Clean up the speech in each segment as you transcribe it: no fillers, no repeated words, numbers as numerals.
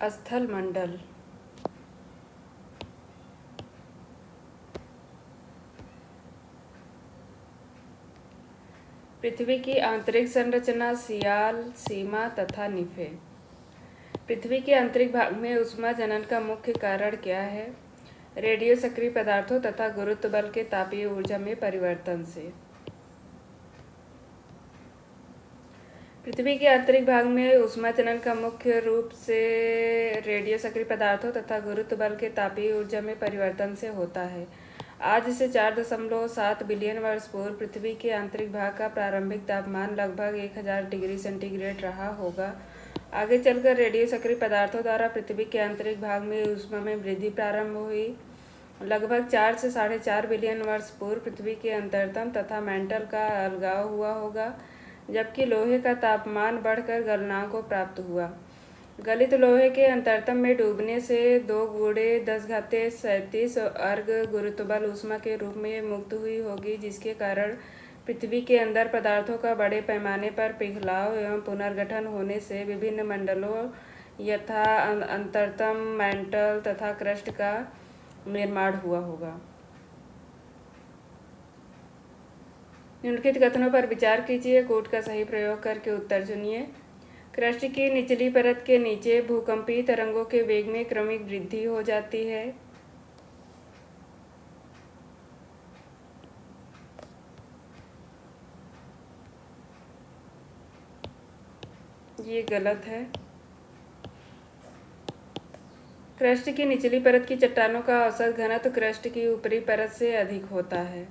स्थल मंडल। पृथ्वी की आंतरिक संरचना, सियाल, सीमा तथा निफे। पृथ्वी के आंतरिक भाग में ऊष्मा जनन का मुख्य कारण क्या है? रेडियो सक्रिय पदार्थों तथा गुरुत्व बल के तापीय ऊर्जा में परिवर्तन से। पृथ्वी के आंतरिक भाग में ऊष्मा जनन का मुख्य रूप से रेडियो सक्रिय पदार्थों तथा गुरुत्व बल के तापीय ऊर्जा में परिवर्तन से होता है। आज से 4.7 बिलियन वर्ष पूर्व पृथ्वी के आंतरिक भाग का प्रारंभिक तापमान लगभग 1000 डिग्री सेंटीग्रेड रहा होगा। आगे चलकर रेडियो सक्रिय पदार्थों द्वारा पृथ्वी के आंतरिक भाग में ऊष्मा में वृद्धि प्रारंभ हुई। लगभग 4 से 4.5 बिलियन वर्ष पूर्व पृथ्वी के अंतरतम तथा मैंटल का अलगाव हुआ होगा, जबकि लोहे का तापमान बढ़कर गलनांक को प्राप्त हुआ। गलित लोहे के अंतरतम में डूबने से 2 × 10⁻37 अर्ग गुरुत्वबल ऊष्मा के रूप में मुक्त हुई होगी, जिसके कारण पृथ्वी के अंदर पदार्थों का बड़े पैमाने पर पिघलाव एवं पुनर्गठन होने से विभिन्न मंडलों यथा अंतरतम, मैंटल तथा क्रस्ट का निर्माण हुआ होगा। निम्नलिखित कथनों पर विचार कीजिए, कोड का सही प्रयोग करके उत्तर चुनिए। क्रस्ट की निचली परत के नीचे भूकंपीय तरंगों के वेग में क्रमिक वृद्धि हो जाती है। ये गलत है। क्रस्ट की निचली परत की चट्टानों का औसत घनत्व क्रस्ट की ऊपरी परत से अधिक होता है।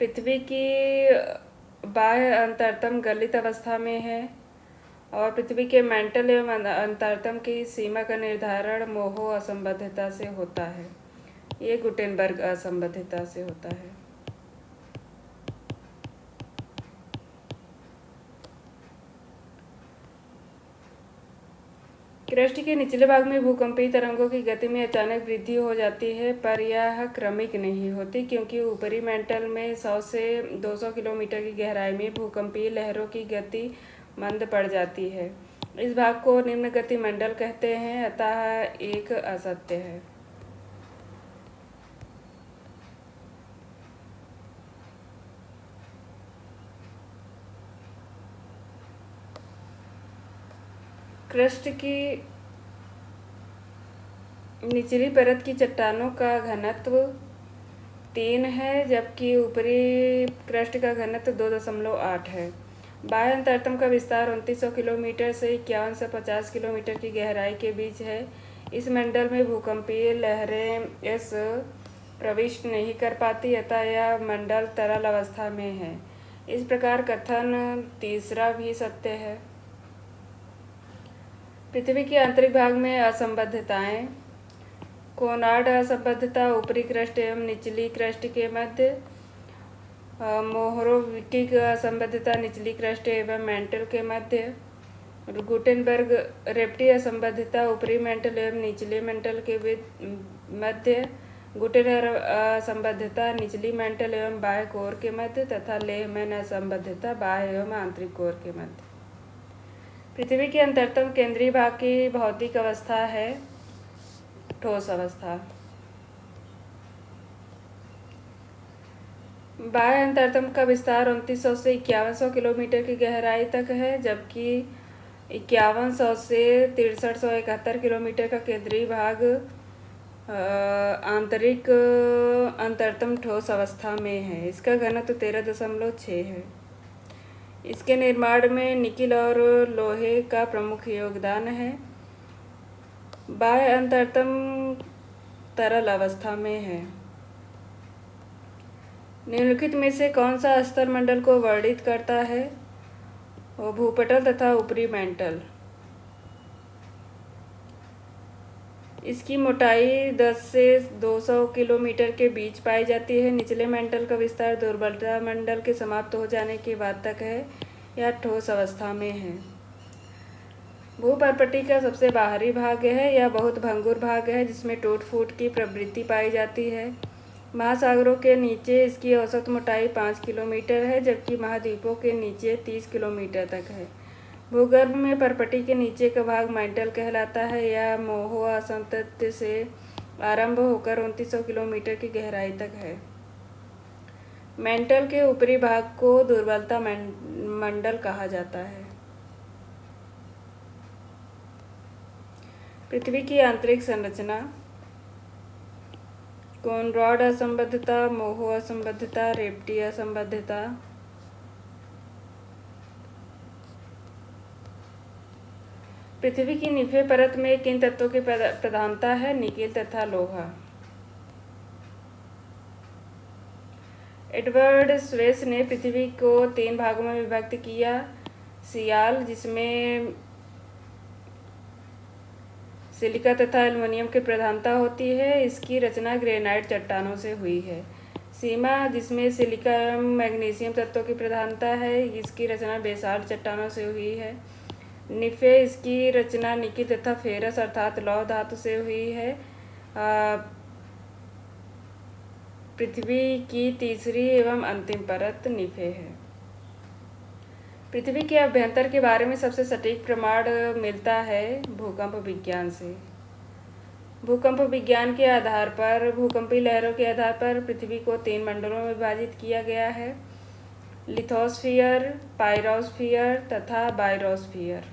पृथ्वी की बाह्य अंतरतम गलित अवस्था में है और पृथ्वी के मैंटल एवं अंतरतम की सीमा का निर्धारण मोहो असंबद्धता से होता है। ये गुटेनबर्ग असंबद्धता से होता है। क्रस्ट के निचले भाग में भूकंपीय तरंगों की गति में अचानक वृद्धि हो जाती है, पर यह क्रमिक नहीं होती, क्योंकि ऊपरी मैंटल में 100 से 200 किलोमीटर की गहराई में भूकंपीय लहरों की गति मंद पड़ जाती है। इस भाग को निम्न गति मंडल कहते हैं, अतः एक असत्य है। क्रस्ट की निचली परत की चट्टानों का घनत्व 3 है, जबकि ऊपरी क्रस्ट का घनत्व 2.8 है। बाह्य अंतरतम का विस्तार 2900 किलोमीटर से 51 से 50 किलोमीटर की गहराई के बीच है। इस मंडल में भूकंपीय लहरें इस प्रविष्ट नहीं कर पाती, अतः यह मंडल तरल अवस्था में है। इस प्रकार कथन तीसरा भी सत्य है। पृथ्वी के आंतरिक भाग में असंबद्धताएं। कोनार्ड असंबद्धता ऊपरी क्रस्ट एवं निचली क्रस्ट के मध्य। मोहरोविकिक असंबद्धता निचली क्रस्ट एवं मैंटल के मध्य। गुटेनबर्ग रेप्टी असंबद्धता ऊपरी मैंटल एवं निचले मैंटल के मध्य। गुटेनर असंबद्धता निचली मैंटल एवं बाह्य कोर के मध्य तथा लेहमैन असंबद्धता बाह्य एवं आंतरिक कोर के मध्य। पृथ्वी के अंतरतम केंद्रीय भाग की भौतिक अवस्था है ठोस अवस्था। बाह्य अंतरतम का विस्तार 2900 से 5100 किलोमीटर की गहराई तक है, जबकि 5100 से 6371 किलोमीटर का केंद्रीय भाग आंतरिक अंतरतम ठोस अवस्था में है। इसका घनत्व 13.6 है। इसके निर्माण में निकिल और लोहे का प्रमुख योगदान है। बाह्य अंतरतम तरल अवस्था में है। निम्नलिखित में से कौन सा स्तर मंडल को वर्णित करता है? वो भूपटल तथा ऊपरी मैंटल। इसकी मोटाई 10 से 200 किलोमीटर के बीच पाई जाती है। निचले मैंटल का विस्तार दुर्बलता मंडल के समाप्त हो जाने के बाद तक है। यह ठोस अवस्था में है। भूपर्पटी का सबसे बाहरी भाग है। यह बहुत भंगुर भाग है, जिसमें टूट फूट की प्रवृत्ति पाई जाती है। महासागरों के नीचे इसकी औसत मोटाई 5 किलोमीटर है, जबकि महाद्वीपों के नीचे 30 किलोमीटर तक है। भूगर्भ में परपटी के नीचे का भाग मैंटल कहलाता है। यह मोहोआ संतत्य से आरंभ होकर 2900 किलोमीटर की गहराई तक है। मैंटल के ऊपरी भाग को दुर्बलता मंडल कहा जाता है। पृथ्वी की आंतरिक संरचना। कॉनरॉड असंबद्धता, मोहो असंबद्धता, रेप्टी असंबद्धता। पृथ्वी की निचले परत में किन तत्वों की प्रधानता है? निकेल तथा लोहा। एडवर्ड स्वेस ने पृथ्वी को 3 भागों में विभक्त किया। सियाल, जिसमें सिलिका तथा एल्युमिनियम की प्रधानता होती है, इसकी रचना ग्रेनाइट चट्टानों से हुई है। सीमा, जिसमें सिलिका एवं मैग्नीशियम तत्वों की प्रधानता है, इसकी रचना बेसाल्ट चट्टानों से हुई है। निफे, इसकी रचना निकिल तथा फेरस अर्थात लौह धातु से हुई है। पृथ्वी की तीसरी एवं अंतिम परत निफे है। पृथ्वी के अभ्यंतर के बारे में सबसे सटीक प्रमाण मिलता है भूकंप विज्ञान से। भूकंप विज्ञान के आधार पर, भूकंपी लहरों के आधार पर पृथ्वी को 3 मंडलों में विभाजित किया गया है: लिथोस्फीयर, पाइरोस्फीयर तथा बायोस्फीयर।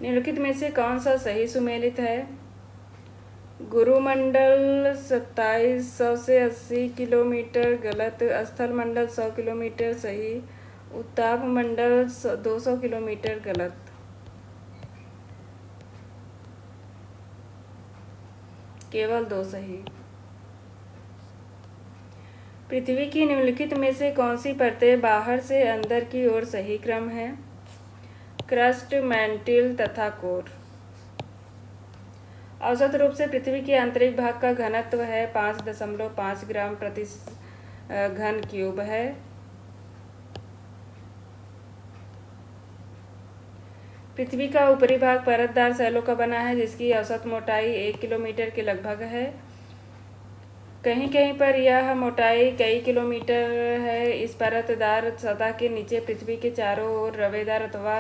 निम्नलिखित में से कौन सा सही सुमेलित है? गुरुमंडल 2700 से 80 किलोमीटर गलत। स्थल मंडल 100 किलोमीटर सही। उत्ताप मंडल 200 किलोमीटर गलत। केवल 2 सही। पृथ्वी की निम्नलिखित में से कौन सी परतें बाहर से अंदर की ओर सही क्रम है? क्रस्ट, मैंटिल तथा कोर। औसत रूप से पृथ्वी के आंतरिक भाग का घनत्व है 5.5 ग्राम प्रति घन क्यूब है। पृथ्वी का ऊपरी भाग परतदार शैलों का बना है, जिसकी औसत मोटाई 1 किलोमीटर के लगभग है। कहीं कहीं पर यह मोटाई कई किलोमीटर है। इस परतदार सतह के नीचे पृथ्वी के चारों ओर रवेदार अथवा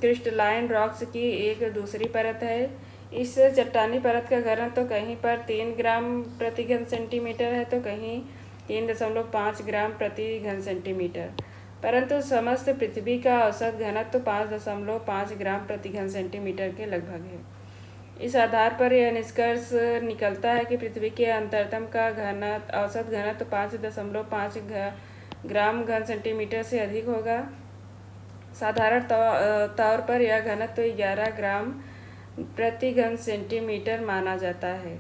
क्रिस्टलाइन रॉक्स की एक दूसरी परत है। इस चट्टानी परत का घनत्व तो कहीं पर 3 ग्राम प्रति घन सेंटीमीटर है, तो कहीं 3.5 ग्राम प्रति घन सेंटीमीटर, परंतु समस्त पृथ्वी का औसत घनत्व 5.5 ग्राम प्रति घन सेंटीमीटर के लगभग है। इस आधार पर यह निष्कर्ष निकलता है कि पृथ्वी के अंतरतम का औसत घनत्व 5.5 ग्राम घन सेंटीमीटर से अधिक होगा। साधारण तौर पर यह घनत्व 11 ग्राम प्रति घन सेंटीमीटर माना जाता है।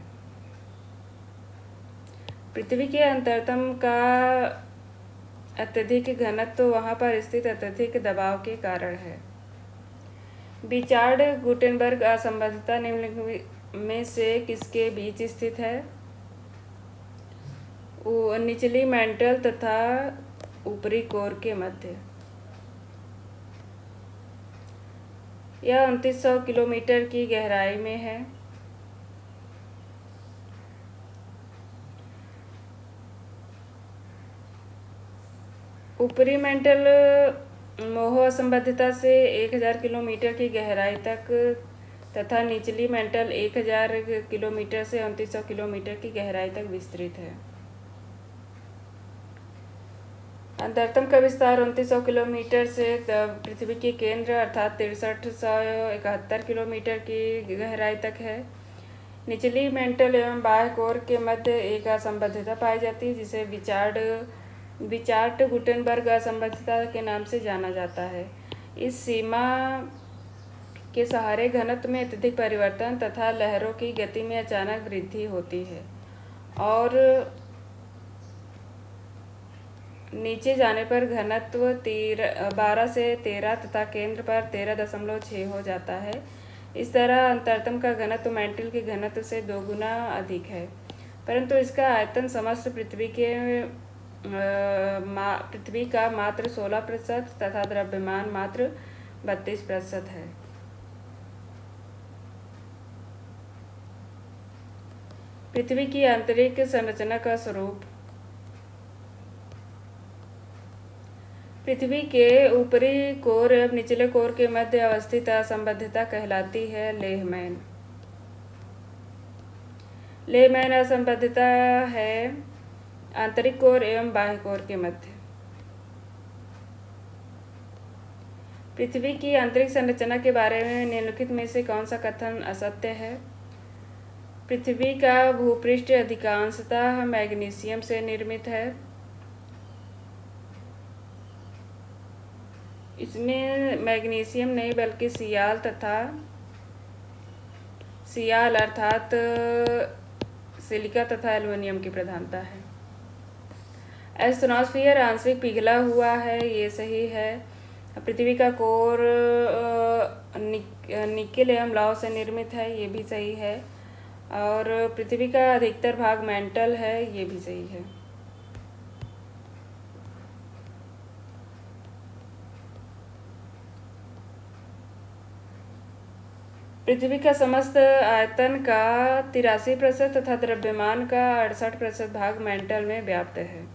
पृथ्वी के अंतरतम का अत्यधिक घनत्व वहां पर स्थित अत्यधिक दबाव के कारण है। बिचार्ड-गुटेनबर्ग असंबद्धता निम्नलिखित में से किसके बीच स्थित है? निचली मैंटल तथा ऊपरी कोर के मध्य। यह 2900 किलोमीटर की गहराई में है। ऊपरी मैंटल मोहो असंबद्धता से 1000 किलोमीटर की गहराई तक तथा निचली मैंटल 1000 किलोमीटर से 2900 किलोमीटर की गहराई तक विस्तृत है। अंतरतम का विस्तार 2900 किलोमीटर से पृथ्वी के केंद्र अर्थात 6371 किलोमीटर की गहराई तक है। निचली मैंटल एवं बाह्य कोर के मध्य एक असंबद्धता पाई जाती है, जिसे बिचार्ड-गुटेनबर्ग असंबद्धता के नाम से जाना जाता है। इस सीमा के सहारे घनत्व में अत्यधिक परिवर्तन तथा लहरों की गति में अचानक वृद्धि होती है और नीचे जाने पर घनत्व 12 से 13 तथा केंद्र पर 13.6 हो जाता है। इस तरह अंतरतम का घनत्व मैंटल के घनत्व से 2 गुना अधिक है, परंतु इसका आयतन समस्त पृथ्वी का मात्र 16% तथा द्रव्यमान मात्र 32% है। पृथ्वी की आंतरिक संरचना का स्वरूप। पृथ्वी के ऊपरी कोर एवं निचले कोर के मध्य अवस्थित असंबद्धता कहलाती है लेहमैन। लेहमैन असंबद्धता है आंतरिक कोर एवं बाह्य कोर के मध्य। पृथ्वी की आंतरिक संरचना के बारे में निम्नलिखित में से कौन सा कथन असत्य है? पृथ्वी का भूपृष्ठ अधिकांशतः मैग्नीशियम से निर्मित है। इसमें मैग्नीशियम नहीं बल्कि सियाल अर्थात सिलिका तथा एल्युमिनियम की प्रधानता है। एस्ट्रोनॉस्फियर आंशिक पिघला हुआ है, ये सही है। पृथ्वी का कोर निकेल एवं लौह से निर्मित है, ये भी सही है। और पृथ्वी का अधिकतर भाग मेंटल है, ये भी सही है। पृथ्वी का समस्त आयतन का 83% तथा द्रव्यमान का 68% भाग मेंटल में व्याप्त है।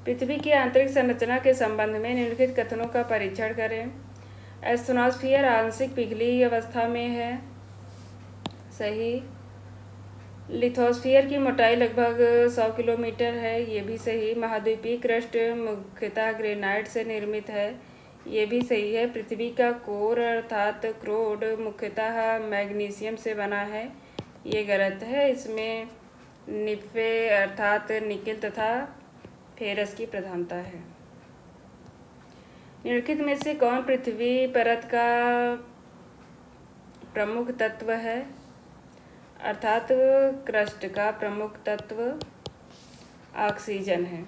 पृथ्वी की आंतरिक संरचना के संबंध में निम्नलिखित कथनों का परीक्षण करें। एस्ट्रोनॉस्फियर आंशिक पिघली अवस्था में है, सही। लिथोस्फियर की मोटाई लगभग 100 किलोमीटर है, ये भी सही। महाद्वीपीय क्रस्ट मुख्यतः ग्रेनाइट से निर्मित है, ये भी सही है। पृथ्वी का कोर अर्थात क्रोड मुख्यतः मैग्नीशियम से बना है, ये गलत है। इसमें निफे अर्थात निकेल तथा फेरस की प्रधानता है। निम्नलिखित में से कौन पृथ्वी परत का प्रमुख तत्व है? अर्थात क्रस्ट का प्रमुख तत्व ऑक्सीजन है।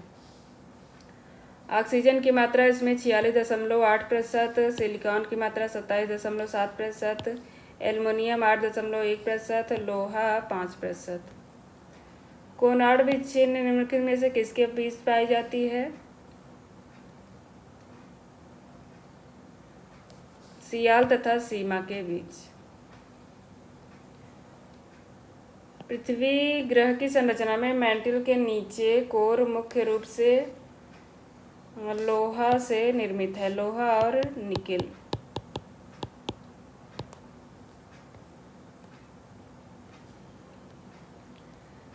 ऑक्सीजन की मात्रा इसमें 46.8%, सिलिकॉन की मात्रा 27.7%, एल्युमिनियम 8.1%, लोहा 5%। कोनार्ड विच्छिन्न निम्नलिखित में से किसके बीच पाई जाती है? सियाल तथा सीमा के बीच। पृथ्वी ग्रह की संरचना में मैंटल के नीचे कोर मुख्य रूप से लोहा से निर्मित है, लोहा और निकेल।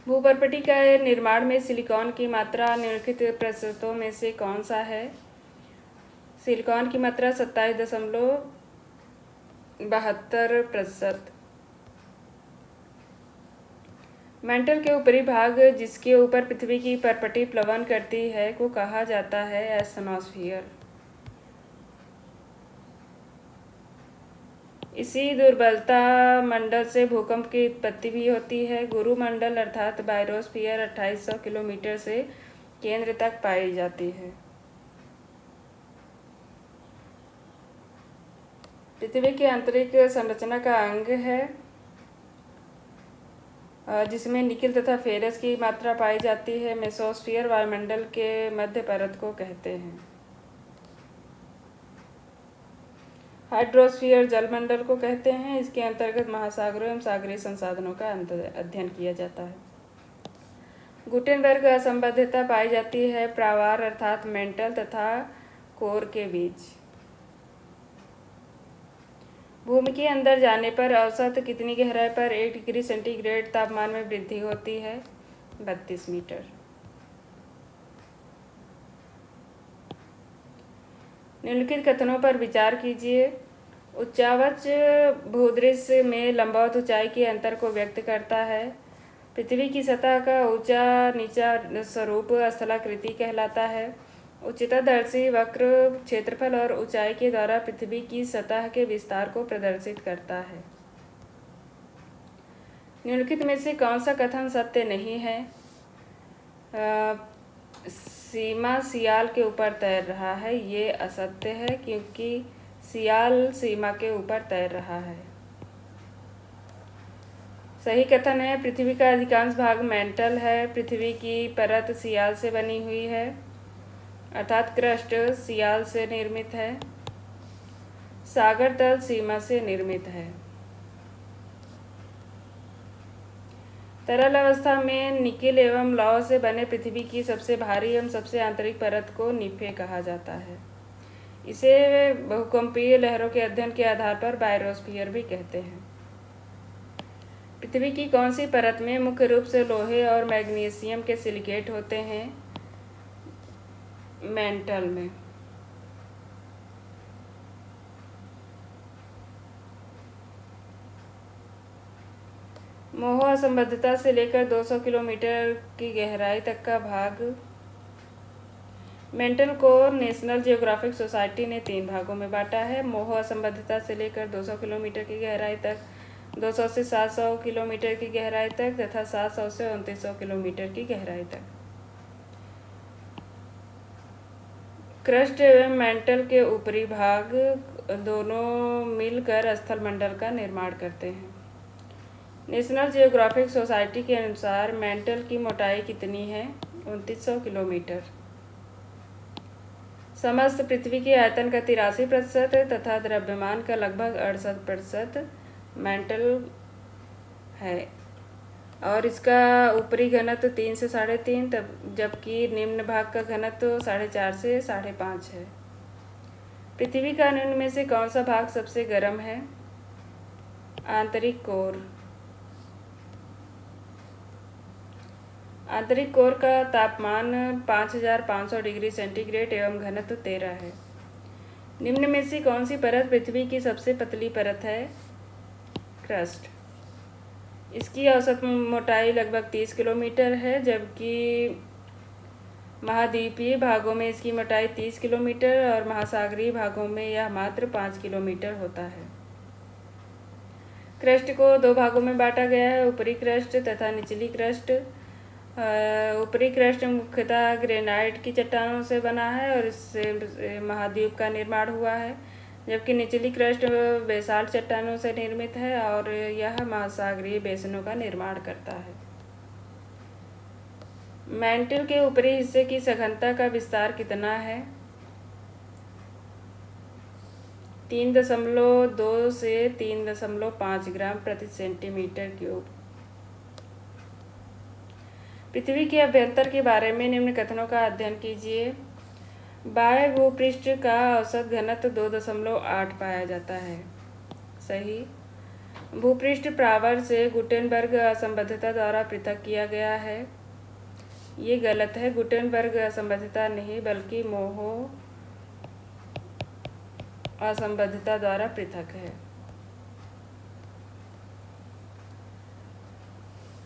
भूपर्पटी का निर्माण में सिलिकॉन की मात्रा निम्नलिखित प्रतिशतों में से कौन सा है? सिलिकॉन की मात्रा 27.72%। मेंटल के ऊपरी भाग जिसके ऊपर पृथ्वी की परपटी प्लवन करती है को कहा जाता है एस्ट्रोनॉस्फियर। इसी दुर्बलता मंडल से भूकंप की उत्पत्ति भी होती है। गुरुमंडल अर्थात बायोस्फीयर 2800 किलोमीटर से केंद्र तक पाई जाती है। पृथ्वी की आंतरिक संरचना का अंग है जिसमें निकेल तथा फेरस की मात्रा पाई जाती है। मेसोस्फीयर वायुमंडल के मध्य परत को कहते हैं। हाइड्रोस्फीयर जलमंडल को कहते हैं। इसके अंतर्गत महासागरों एवं सागरीय संसाधनों का अध्ययन किया जाता है। गुटेनबर्ग असंबद्धता पाई जाती है प्रावार अर्थात मेंटल तथा कोर के बीच। भूमि के अंदर जाने पर औसत कितनी गहराई पर 1 डिग्री सेंटीग्रेड तापमान में वृद्धि होती है? 32 मीटर। निम्नलिखित कथनों पर विचार कीजिए। उच्चावच भूदृश्य में लंबवत ऊंचाई के अंतर को व्यक्त करता है। पृथ्वी की सतह का ऊंचा नीचा स्वरूप स्थलाकृति कहलाता है। उच्चतादर्शी वक्र क्षेत्रफल और ऊंचाई के द्वारा पृथ्वी की सतह के विस्तार को प्रदर्शित करता है। निम्नलिखित में से कौन सा कथन सत्य नहीं है? सीमा सियाल के ऊपर तैर रहा है, ये असत्य है क्योंकि सियाल सीमा के ऊपर तैर रहा है। सही कथन है पृथ्वी का अधिकांश भाग मेंटल है। पृथ्वी की परत सियाल से बनी हुई है अर्थात क्रस्ट सियाल से निर्मित है। सागर तल सीमा से निर्मित है तरल अवस्था में निकेल एवं लौह से बने पृथ्वी की सबसे भारी एवं सबसे आंतरिक परत को निफे कहा जाता है। इसे भूकंपीय लहरों के अध्ययन के आधार पर बायोस्फीयर भी कहते हैं। पृथ्वी की कौन सी परत में मुख्य रूप से लोहे और मैग्नीशियम के सिलिकेट होते हैं? मेंटल में। मोहो असंबद्धता से लेकर 200 किलोमीटर की गहराई तक का भाग। मेंटल को नेशनल जियोग्राफिक सोसाइटी ने 3 भागों में बांटा है। मोहो असंबद्धता से लेकर 200 किलोमीटर की गहराई तक, 200 से 700 किलोमीटर की गहराई तक तथा 700 से 2900 किलोमीटर की गहराई तक। क्रस्ट एवं मेंटल के ऊपरी भाग दोनों मिलकर स्थलमंडल का निर्माण करते हैं। नेशनल जियोग्राफिक सोसाइटी के अनुसार मेंटल की मोटाई कितनी है? 2900 किलोमीटर। समस्त पृथ्वी के आयतन का 83% तथा द्रव्यमान का लगभग 68% मेंटल है और इसका ऊपरी घनत्व 3 से 3.5, जबकि निम्न भाग का घनत्व 4.5 से 5.5 है। पृथ्वी का निम्न में से कौन सा भाग सबसे गर्म है? आंतरिक कोर। आंतरिक कोर का तापमान 5500 डिग्री सेंटीग्रेड एवं घनत्व 13 है। निम्न में से कौन सी परत पृथ्वी की सबसे पतली परत है? क्रस्ट। इसकी औसत मोटाई लगभग 30 किलोमीटर है, जबकि महाद्वीपीय भागों में इसकी मोटाई 30 किलोमीटर और महासागरीय भागों में यह मात्र 5 किलोमीटर होता है। क्रस्ट को 2 भागों में बांटा गया है, ऊपरी क्रस्ट तथा निचली क्रस्ट। ऊपरी क्रस्ट मुख्यतः ग्रेनाइट की चट्टानों से बना है और इससे महाद्वीप का निर्माण हुआ है, जबकि निचली क्रस्ट बेसाल्ट चट्टानों से निर्मित है और यह महासागरीय बेसिनों का निर्माण करता है। मेंटल के ऊपरी हिस्से की सघनता का विस्तार कितना है? 3.2 से 3.5 ग्राम प्रति सेंटीमीटर क्यूब। पृथ्वी के अभ्यंतर के बारे में निम्न कथनों का अध्ययन कीजिए। बाह्य भूपृष्ठ का औसत घनत्व 2.8 पाया जाता है। सही। भूपृष्ठ प्रावर से गुटेनबर्ग असंबद्धता द्वारा पृथक किया गया है। ये गलत है। गुटेनबर्ग असंबद्धता नहीं बल्कि मोहो असंबद्धता द्वारा पृथक है।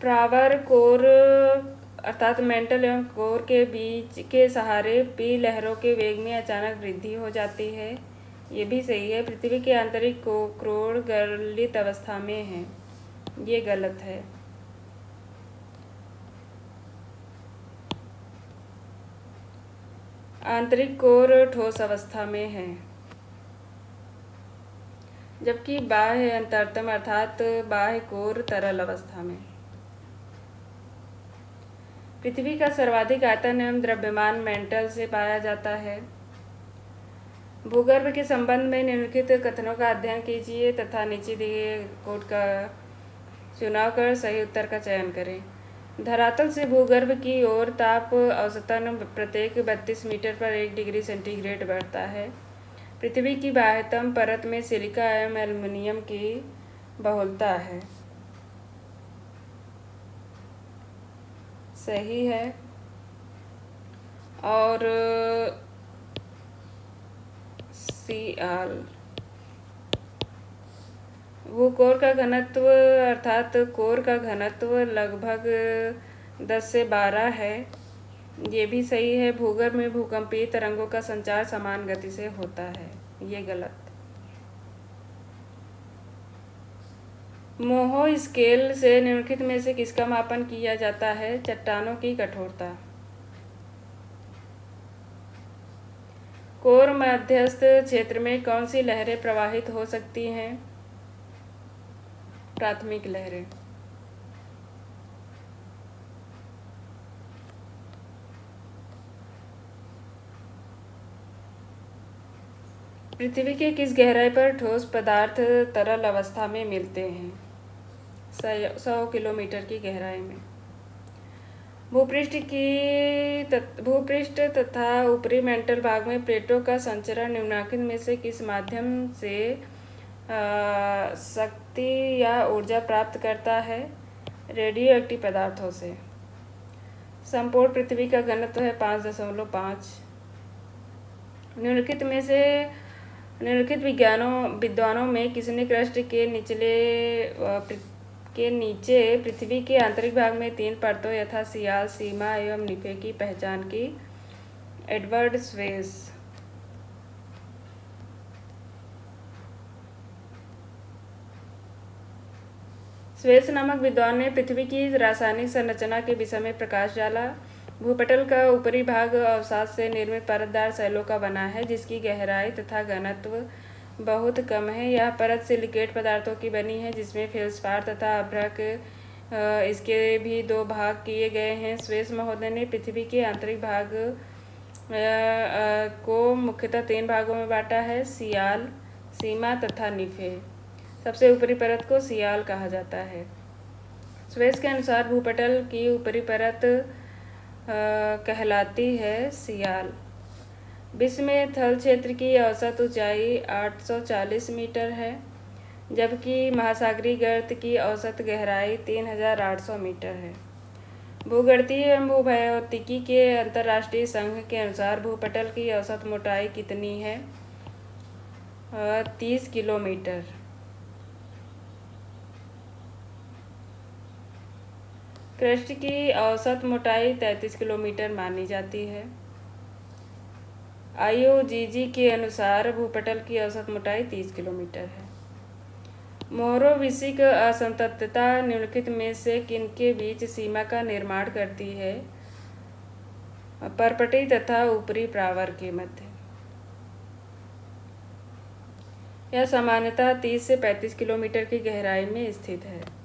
प्रावर कोर अर्थात मेंटल एवं कोर के बीच के सहारे पी लहरों के वेग में अचानक वृद्धि हो जाती है। ये भी सही है। पृथ्वी के आंतरिक कोर गलित अवस्था में है। ये गलत है। आंतरिक कोर ठोस अवस्था में है, जबकि बाह्य अंतरतम अर्थात बाह्य कोर तरल अवस्था में। पृथ्वी का सर्वाधिक आयतन एवं द्रव्यमान मेंटल से पाया जाता है। भूगर्भ के संबंध में निम्नलिखित कथनों का अध्ययन कीजिए तथा नीचे दिए कोड का चुनाव कर सही उत्तर का चयन करें। धरातल से भूगर्भ की ओर ताप औसतन प्रत्येक 32 मीटर पर 1 डिग्री सेंटीग्रेड बढ़ता है। पृथ्वी की बाह्यतम परत में सिलिका एवं एल्युमिनियम की बहुलता है। सही है। और Cl भूकोर का घनत्व अर्थात कोर का घनत्व लगभग 10 से 12 है। ये भी सही है। भूगर्भ में भूकंपीय तरंगों का संचार समान गति से होता है। ये गलत। मोहो स्केल से निम्नलिखित में से किसका मापन किया जाता है? चट्टानों की कठोरता। कोर मध्यस्थ क्षेत्र में कौन सी लहरें प्रवाहित हो सकती हैं? प्राथमिक लहरें। पृथ्वी के किस गहराई पर ठोस पदार्थ तरल अवस्था में मिलते हैं? 100 किलोमीटर की गहराई में। भूपृष्ठ तथा ऊपरी मेंटल भाग में प्लेटों का संचरण निम्नलिखित में से किस माध्यम से शक्ति या ऊर्जा प्राप्त करता है? रेडियो एक्टिव पदार्थों से। संपूर्ण पृथ्वी का घनत्व है 5.5। निम्नलिखित विद्वानों में किसने क्रस्ट के नीचे पृथ्वी के आंतरिक भाग में 3 परतों यथा सियाल, सीमा एवं निफे की पहचान की? Edward Suez. स्वेस नामक विद्वान ने पृथ्वी की रासायनिक संरचना के विषय में प्रकाश डाला। भूपटल का ऊपरी भाग अवसाद से निर्मित परतदार शैलों का बना है, जिसकी गहराई तथा घनत्व बहुत कम है। यह परत सिलिकेट पदार्थों की बनी है, जिसमें फेल्सपार तथा अभ्रक इसके भी 2 भाग किए गए हैं। स्वेस महोदय ने पृथ्वी के आंतरिक भाग को मुख्यतः 3 भागों में बांटा है: सियाल, सीमा तथा निफे। सबसे ऊपरी परत को सियाल कहा जाता है। स्वेस के अनुसार भूपटल की ऊपरी परत कहलाती है सियाल। विश्व में थल क्षेत्र की औसत ऊंचाई 840 मीटर है, जबकि महासागरीय गर्त की औसत गहराई 3800 मीटर है। भूगर्भीय एवं भूभौतिकी के अंतर्राष्ट्रीय संघ के अनुसार भूपटल की औसत मोटाई कितनी है? 30 किलोमीटर। क्रस्ट की औसत मोटाई 33 किलोमीटर मानी जाती है। IUGG के अनुसार भूपटल की औसत मोटाई 30 किलोमीटर है। मोहरोविसिक असंततता निम्नलिखित में से किनके बीच सीमा का निर्माण करती है? परपटी तथा ऊपरी प्रावर के मध्य। यह सामान्यतः 30 से 35 किलोमीटर की गहराई में स्थित है।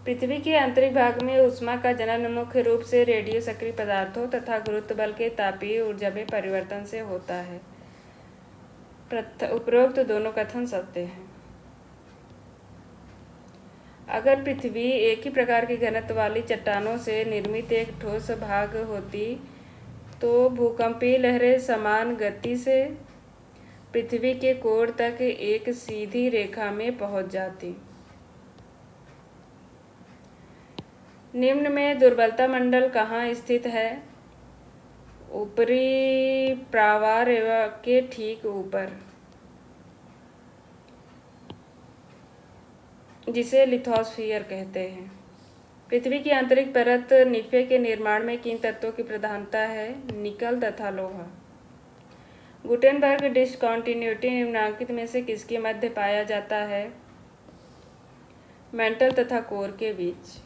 पृथ्वी के आंतरिक भाग में ऊष्मा का जनन मुख्य रूप से रेडियो सक्रिय पदार्थों तथा गुरुत्व बल के तापीय ऊर्जा में परिवर्तन से होता है। उपरोक्त दोनों कथन सत्य हैं। अगर पृथ्वी एक ही प्रकार की घनत्व वाली चट्टानों से निर्मित एक ठोस भाग होती तो भूकंपीय लहरें समान गति से पृथ्वी के कोण तक एक सीधी रेखा में पहुंच जाती। निम्न में दुर्बलता मंडल कहाँ स्थित है? ऊपरी प्रावार के ठीक ऊपर, जिसे लिथोस्फीयर कहते हैं। पृथ्वी की आंतरिक परत निफे के निर्माण में किन तत्वों की प्रधानता है? निकल तथा लोहा। गुटेनबर्ग डिसकंटिन्यूटी निम्नलिखित में से किसके मध्य पाया जाता है? मेंटल तथा कोर के बीच।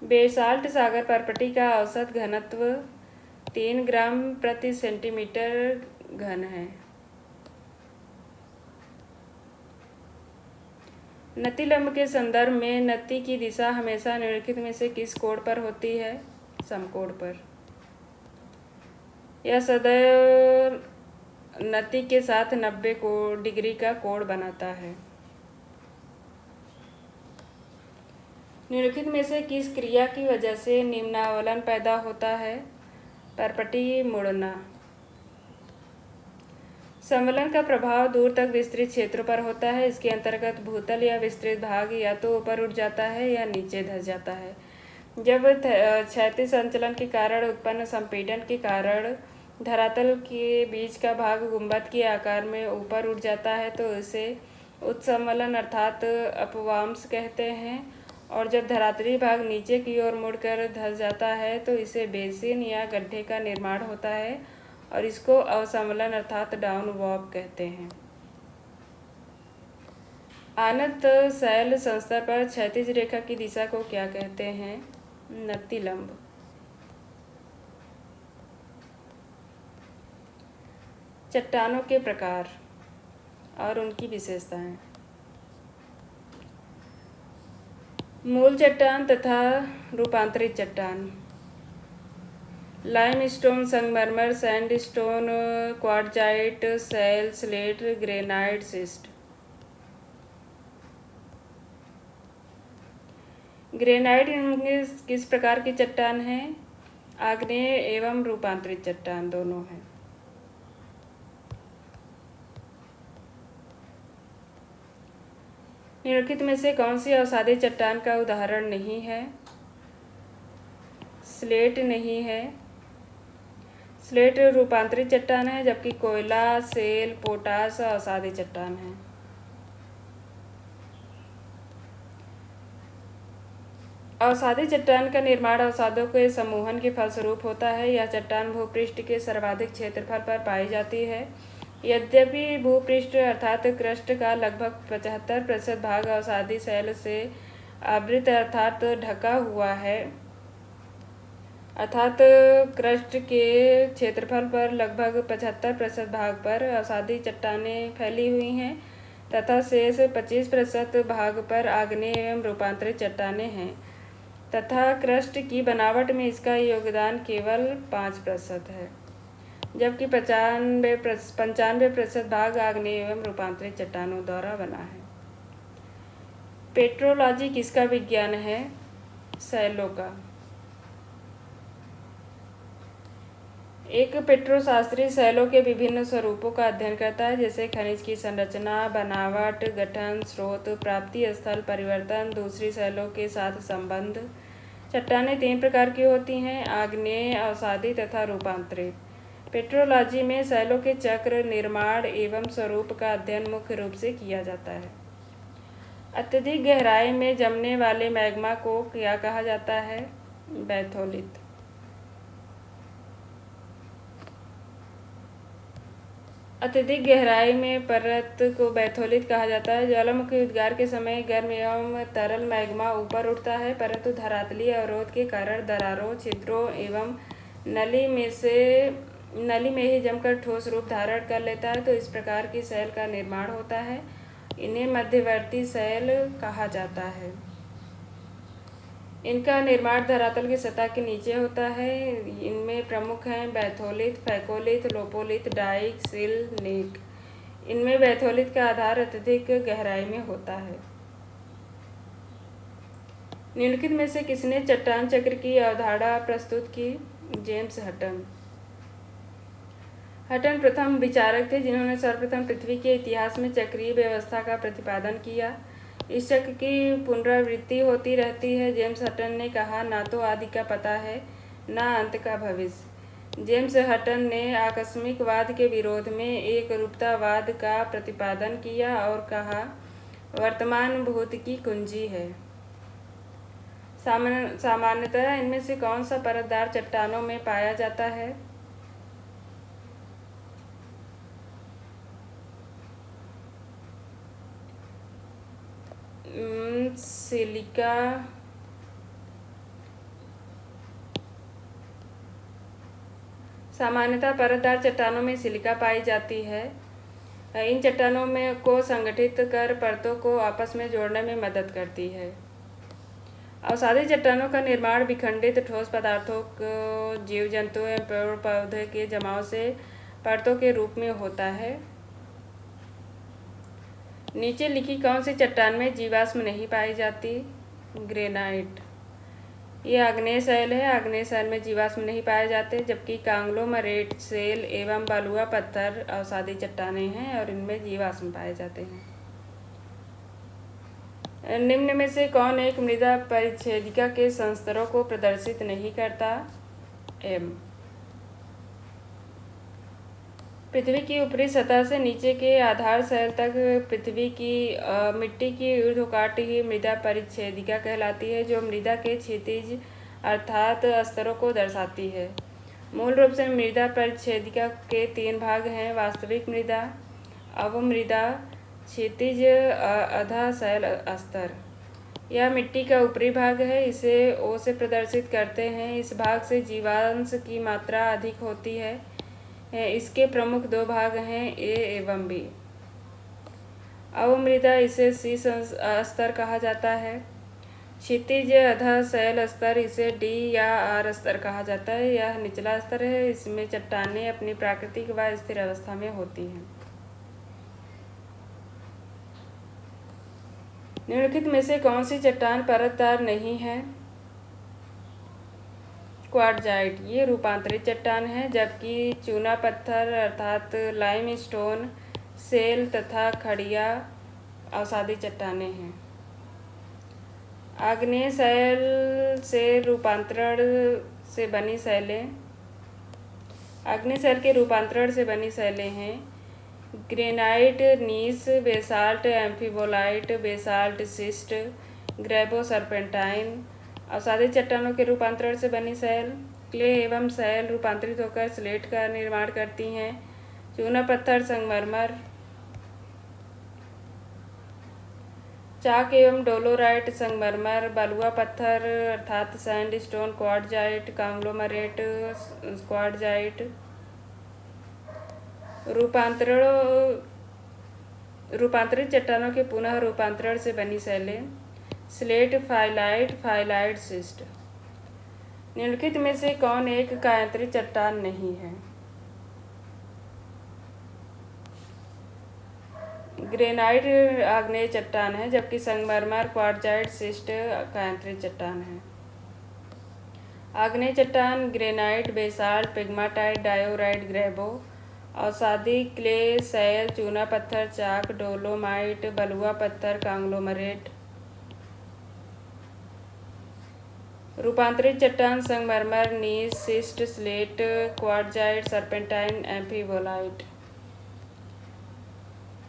बेसाल्ट सागर परपटी का औसत घनत्व 3 ग्राम प्रति सेंटीमीटर घन है। नतिलंब के संदर्भ में नति की दिशा हमेशा निम्नलिखित में से किस कोण पर होती है? समकोण पर। यह सदैव नति के साथ 90 डिग्री का कोण बनाता है। निम्नलिखित में से किस क्रिया की वजह से निम्नावलन पैदा होता है? परपटी मुड़ना। संवलन का प्रभाव दूर तक विस्तृत क्षेत्रों पर होता है। इसके अंतर्गत भूतल या विस्तृत भाग या तो ऊपर उठ जाता है या नीचे धंस जाता है। जब क्षैतिज संचलन के कारण उत्पन्न संपीड़न के कारण धरातल के बीच का भाग गुंबद के आकार में ऊपर उठ जाता है तो इसे उत्संवलन अर्थात अपवांश कहते हैं। और जब धरातली भाग नीचे की ओर मुड़कर धंस जाता है तो इसे बेसिन या गड्ढे का निर्माण होता है और इसको अवसंवलन अर्थात डाउन वॉर्प कहते हैं। आनत शैल संस्तर पर क्षैतिज रेखा की दिशा को क्या कहते हैं? नतिलंब। चट्टानों के प्रकार और उनकी विशेषताएं। मूल चट्टान तथा रूपांतरित चट्टान। लाइमस्टोन, संगमरमर, सैंडस्टोन, क्वार्टजाइट, शैल, स्लेट, ग्रेनाइट, शिस्ट। ग्रेनाइट किस प्रकार की चट्टान है? आग्नेय एवं रूपांतरित चट्टान दोनों है। निम्नलिखित में से कौन सी अवसादी चट्टान का उदाहरण नहीं है? स्लेट नहीं है। स्लेट रूपांतरित चट्टान है, जबकि कोयला, सेल, पोटाश अवसादी चट्टान है। अवसादी चट्टान का निर्माण अवसादों के समूहन के फलस्वरूप होता है। यह चट्टान भूपृष्ठ के सर्वाधिक क्षेत्रफल पर पाई जाती है। यद्यपि भूपृष्ठ अर्थात क्रस्ट का लगभग 75% भाग अवसादी शैल से आवृत अर्थात ढका हुआ है, अर्थात क्रस्ट के क्षेत्रफल पर लगभग 75% भाग पर अवसादी चट्टानें फैली हुई हैं तथा शेष 25% भाग पर आग्नेय एवं रूपांतरित चट्टानें हैं तथा क्रस्ट की बनावट में इसका योगदान केवल 5% है, जबकि 95% भाग आग्नेय एवं रूपांतरित चट्टानों द्वारा बना है। पेट्रोलॉजी किसका विज्ञान है? शैलों का। एक पेट्रोशास्त्री शैलों के विभिन्न स्वरूपों का अध्ययन करता है, जैसे खनिज की संरचना, बनावट, गठन, स्रोत, प्राप्ति स्थल, परिवर्तन, दूसरी शैलों के साथ संबंध। चट्टानें 3 प्रकार की होती हैं: आग्नेय, अवसादी तथा रूपांतरित। पेट्रोलॉजी में शैलों के चक्र, निर्माण एवं स्वरूप का अध्ययन मुख्य रूप से किया जाता है। अत्यधिक गहराई में जमने वाले मैग्मा को क्या कहा जाता है? बैथोलित। अत्यधिक गहराई में परत को बैथोलित कहा जाता है। ज्वालामुखी उद्गार के समय गर्म एवं तरल मैग्मा ऊपर उठता है, परंतु धरातलीय अवरोध के कारण दरारों, छिद्रों एवं नली में ही जमकर ठोस रूप धारण कर लेता है, तो इस प्रकार की शैल का निर्माण होता है। इन्हें मध्यवर्ती शैल कहा जाता है। इनका निर्माण धरातल की सतह के नीचे होता है। इनमें प्रमुख हैं बैथोलित, फैकोलिथ, लोपोलिथ, डाइक, सिल, नेक। इनमें बैथोलिथ का आधार अत्यधिक गहराई में होता है। निम्नलिखित में से किसने चट्टान चक्र की अवधारणा प्रस्तुत की? जेम्स हटन। हटन प्रथम विचारक थे जिन्होंने सर्वप्रथम पृथ्वी के इतिहास में चक्रीय व्यवस्था का प्रतिपादन किया। इस चक्र की पुनरावृत्ति होती रहती है। जेम्स हटन ने कहा, ना तो आदि का पता है, ना अंत का भविष्य। जेम्स हटन ने आकस्मिकवाद के विरोध में एक रूपतावाद का प्रतिपादन किया और कहा, वर्तमान भूत की कुंजी है। सामान्यतः इनमें से कौन सा परतदार चट्टानों में पाया जाता है? सिलिका। सामान्यतः परतदार चट्टानों में सिलिका पाई जाती है। इन चट्टानों में को संगठित कर परतों को आपस में जोड़ने में मदद करती है। अवसादी चट्टानों का निर्माण विखंडित ठोस पदार्थों को जीव जंतुओं एवं पेड़ पौधे के जमाव से परतों के रूप में होता है। नीचे लिखी कौन सी चट्टान में जीवाश्म नहीं पाई जाती? ग्रेनाइट। ये आग्नेय शैल है। आग्नेय शैल में जीवाश्म नहीं पाए जाते, जबकि कांग्लोमरेट, शेल एवं बालुआ पत्थर अवसादी चट्टानें हैं और इनमें जीवाश्म पाए जाते हैं। निम्न में से कौन एक मृदा परिच्छेदिका के संस्तरों को प्रदर्शित नहीं करता? एम। पृथ्वी की ऊपरी सतह से नीचे के आधार शैल तक पृथ्वी की मिट्टी की ऊर्ध्वकाट ही मृदा परिच्छेदिका कहलाती है, जो मृदा के क्षैतिज अर्थात स्तरों को दर्शाती है। मूल रूप से मृदा परिच्छेदिका के 3 भाग हैं: वास्तविक मृदा, अवमृदा, क्षैतिज अधा शैल स्तर। यह मिट्टी का ऊपरी भाग है। इसे ओ से प्रदर्शित करते हैं। इस भाग से जीवांश की मात्रा अधिक होती है। इसके प्रमुख 2 भाग हैं, ए एवं बी। अवमृदा, इसे सी स्तर कहा जाता है। क्षितिज अधः शैल स्तर, इसे डी या आर स्तर कहा जाता है। यह निचला स्तर है। इसमें चट्टानें अपनी प्राकृतिक व स्थिर अवस्था में होती हैं। निम्नलिखित में से कौन सी चट्टान परतदार नहीं है? क्वार्टजाइट, ये रूपांतरित चट्टान है, जबकि चूना पत्थर अर्थात लाइमस्टोन, शेल तथा खड़िया अवसादी चट्टानें हैं। आग्नेय शैल से रूपांतरण से बनी शैलें, आग्नेय शैल के रूपांतरण से बनी शैलें हैं ग्रेनाइट, नीस, बेसाल्ट, एम्फीबोलाइट, बेसाल्ट शिस्ट, ग्रेबो सर्पेंटाइन। अवसादी चट्टानों के रूपांतरण से बनी शैल, क्ले एवं शैल रूपांतरित होकर स्लेट का निर्माण करती हैं। चूना पत्थर, संगमरमर, चाक एवं डोलोराइट, संगमरमर, बलुआ पत्थर अर्थात सैंडस्टोन, क्वार्टजाइट, कांग्लोमरेट, क्वार्टजाइट। रूपांतरित चट्टानों के पुनः रूपांतरण से बनी शैलें, स्लेट, फाइलाइट, फाइलाइट शिस्ट। निम्नलिखित में से कौन एक कायांतरित चट्टान नहीं है? ग्रेनाइट आग्नेय चट्टान है, जबकि संगमरमर, क्वार्टजाइट, शिस्ट कायांतरित चट्टान है। आग्नेय चट्टान ग्रेनाइट, बेसाल्ट, पिग्माटाइट, डायोराइट, ग्रेबो। अवसादी क्ले, शैल, चूना पत्थर, चाक, डोलोमाइट, बलुआ पत्थर, कांग्लोमरेट। रूपांतरित चट्टान संगमरमर, नीस, शिस्ट, स्लेट, क्वार्टजाइट, सर्पेंटाइन, एम्फीबोलाइट।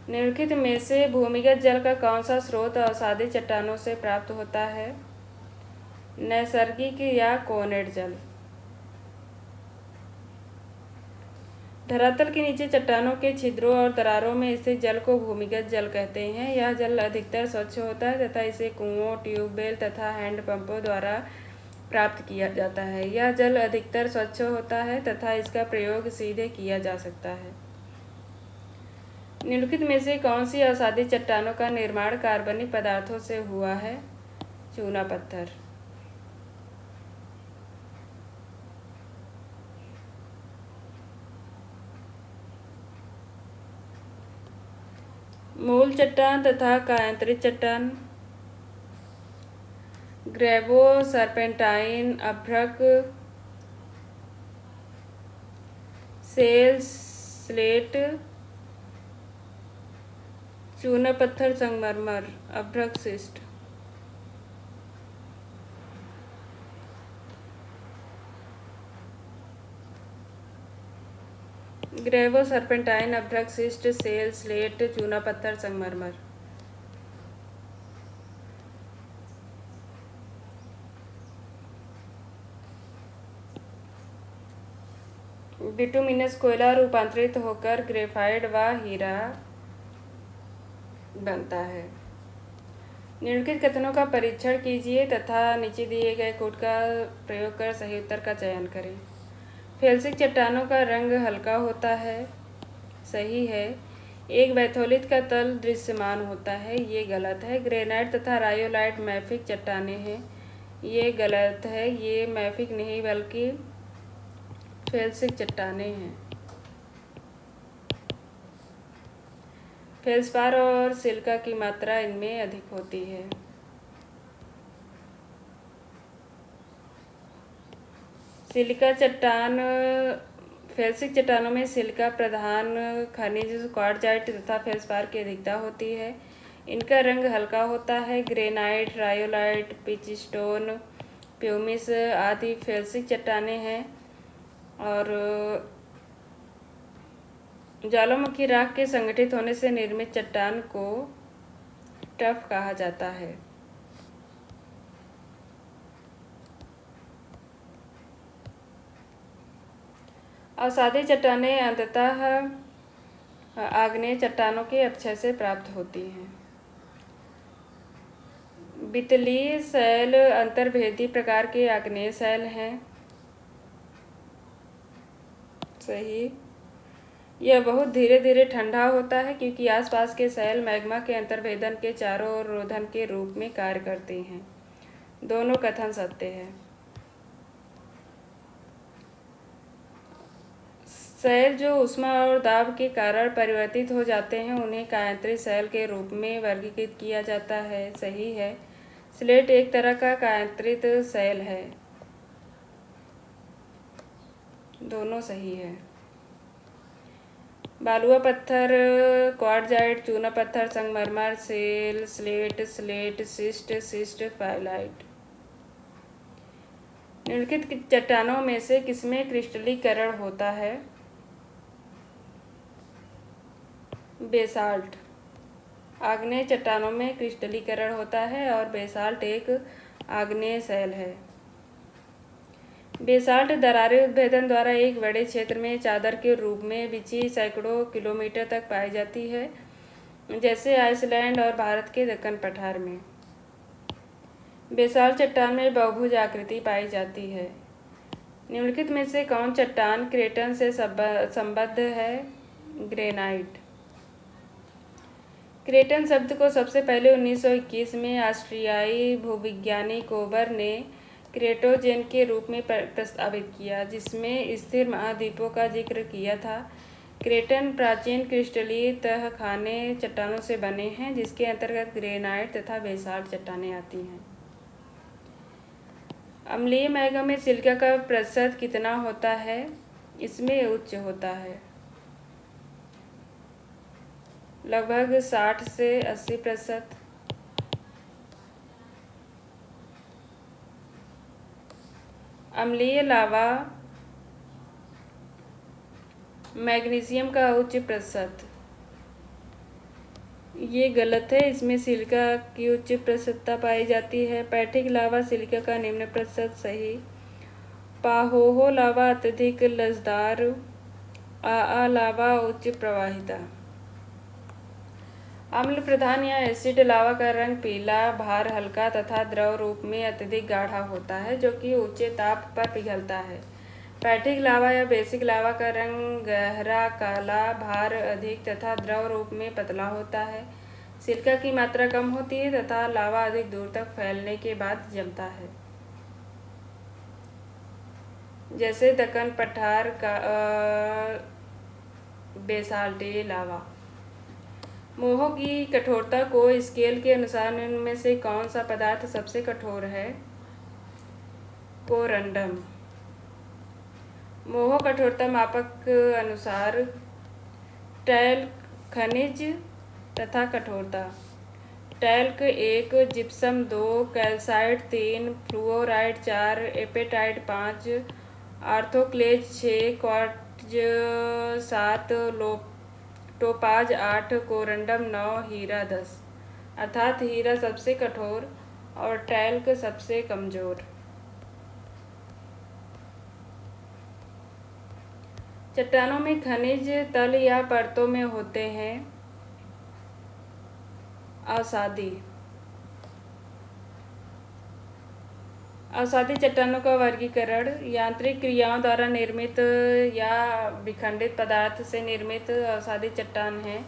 निम्नलिखित में से भूमिगत जल का कौन सा स्रोत अवसादी चट्टानों से प्राप्त होता है? नैसर्गिक या कोनेड जल। धरातल के नीचे चट्टानों के छिद्रों और दरारों में स्थित जल को भूमिगत जल कहते हैं। यह जल अधिकतर स्वच्छ होता है तथा इसे कुओं, ट्यूबवेल तथा हैंडपंपों द्वारा प्राप्त किया जाता है। यह जल अधिकतर स्वच्छ होता है तथा इसका प्रयोग सीधे किया जा सकता है। निम्नलिखित में से कौन सी अवसादी चट्टानों का निर्माण कार्बनिक पदार्थों से हुआ है? चूना पत्थर। मूल चट्टान तथा कायांतरित चट्टान, ग्रेबो, सर्पेंटाइन, अभ्रक, शेल, स्लेट, चूना पत्थर, संगमरमर, अभ्रक, शिस्ट। ग्रेवो, सर्पेंटाइन, अभ्रक, शिस्ट, शेल, स्लेट, चूना पत्थर, संगमरमर। बिटुमिनस कोयला रूपांतरित होकर ग्रेफाइट व हीरा बनता है। निम्नलिखित कथनों का परीक्षण कीजिए तथा नीचे दिए गए कोड का प्रयोग कर सही उत्तर का चयन करें। फेल्सिक चट्टानों का रंग हल्का होता है, सही है। एक बैथोलिट का तल दृश्यमान होता है, ये गलत है। ग्रेनाइट तथा रायोलाइट मैफिक चट्टानें हैं, ये गलत है। ये मैफिक नहीं बल्कि फेल्सिक चट्टानें हैं। फेल्सपार और सिलिका की मात्रा इनमें अधिक होती है। सिलिका चट्टान, फेल्सिक चट्टानों में सिलिका प्रधान खनिज क्वार्टजाइट तथा फेल्सपार की अधिकता होती है। इनका रंग हल्का होता है। ग्रेनाइट, रायोलाइट, पिचस्टोन, प्यूमिस आदि फेल्सिक चट्टानें हैं। और ज्वालामुखी राख के संगठित होने से निर्मित चट्टान को टफ कहा जाता है। अवसादी चट्टानें अंततः आग्नेय चट्टानों के अपक्षय से प्राप्त होती हैं। बितली शैल अंतर्भेदी प्रकार के आग्नेय शैल हैं, सही। यह बहुत धीरे धीरे ठंडा होता है क्योंकि आसपास के शैल मैग्मा के अंतर्भेदन के चारों ओर रोधन के रूप में कार्य करते हैं। दोनों कथन सत्य है। शैल जो ऊष्मा और दाब के कारण परिवर्तित हो जाते हैं उन्हें कायांतरित शैल के रूप में वर्गीकृत किया जाता है। सही है। स्लेट एक तरह का कायांतरित शैल है। दोनों सही है। बालुआ पत्थर, क्वार्टजाइट, चूना पत्थर, संगमरमर, सेल, स्लेट, शिस्ट, फाइलाइट। निम्नलिखित चट्टानों में से किसमें क्रिस्टलीकरण होता है? बेसाल्ट। आग्नेय चट्टानों में क्रिस्टलीकरण होता है और बेसाल्ट एक आग्नेय शैल है। बेसाल्ट दरारें उद्भेदन द्वारा एक बड़े क्षेत्र में चादर के रूप में बिछी सैकड़ों किलोमीटर तक पाई जाती है, जैसे आइसलैंड और भारत के दक्कन पठार में। बेसाल्ट चट्टान में बहुभुज आकृति पाई जाती है। निम्नलिखित में से कौन चट्टान क्रेटन से संबद्ध है? ग्रेनाइट। क्रेटन शब्द को सबसे पहले 1921 में ऑस्ट्रियाई भूविज्ञानी कोबर ने क्रेटोजेन के रूप में प्रस्तावित किया, जिसमें स्थिर महाद्वीपों का जिक्र किया था। क्रेटन प्राचीन क्रिस्टलीय तहखाने चट्टानों से बने हैं, जिसके अंतर्गत ग्रेनाइट तथा बेसाल्ट चट्टानें आती हैं। अम्लीय मैग्मा में सिलिका का प्रतिशत कितना होता है? इसमें उच्च होता है, लगभग 60 से 80%। अम्लीय लावा मैग्नीशियम का उच्च प्रतिशत। ये गलत है, इसमें सिलिका की उच्च प्रतिशतता पाई जाती है। पैठिक लावा सिलिका का निम्न प्रतिशत। सही। पाहोहो लावा अत्यधिक लसदार। आ लावा उच्च प्रवाहिता। अम्ल प्रधान या एसिड लावा का रंग पीला, भार हल्का तथा द्रव रूप में अत्यधिक गाढ़ा होता है, जो कि ऊंचे ताप पर पिघलता है। पैठिक लावा या बेसिक लावा का रंग गहरा काला, भार अधिक तथा द्रव रूप में पतला होता है। सिलिका की मात्रा कम होती है तथा लावा अधिक दूर तक फैलने के बाद जमता है, जैसे दक्कन पठार का बेसाल्टी लावा। मोहो की कठोरता को स्केल के अनुसार निम्न में से कौन सा पदार्थ सबसे कठोर है? कोरंडम। मोहो कठोरता मापक अनुसार टैल्क खनिज तथा कठोरता। Talc 1, gypsum 2, calcite 3, fluoride 4, apatite 5, orthoclase 6, quartz 7, topaz 8, corundum 9, हीरा 10। अर्थात हीरा सबसे कठोर और टैल्क सबसे कमजोर। चट्टानों में खनिज तल या परतों में होते हैं। अवसादी। अवसादी चट्टानों का वर्गीकरण। यांत्रिक क्रियाओं द्वारा निर्मित या विखंडित पदार्थ से निर्मित अवसादी चट्टान है।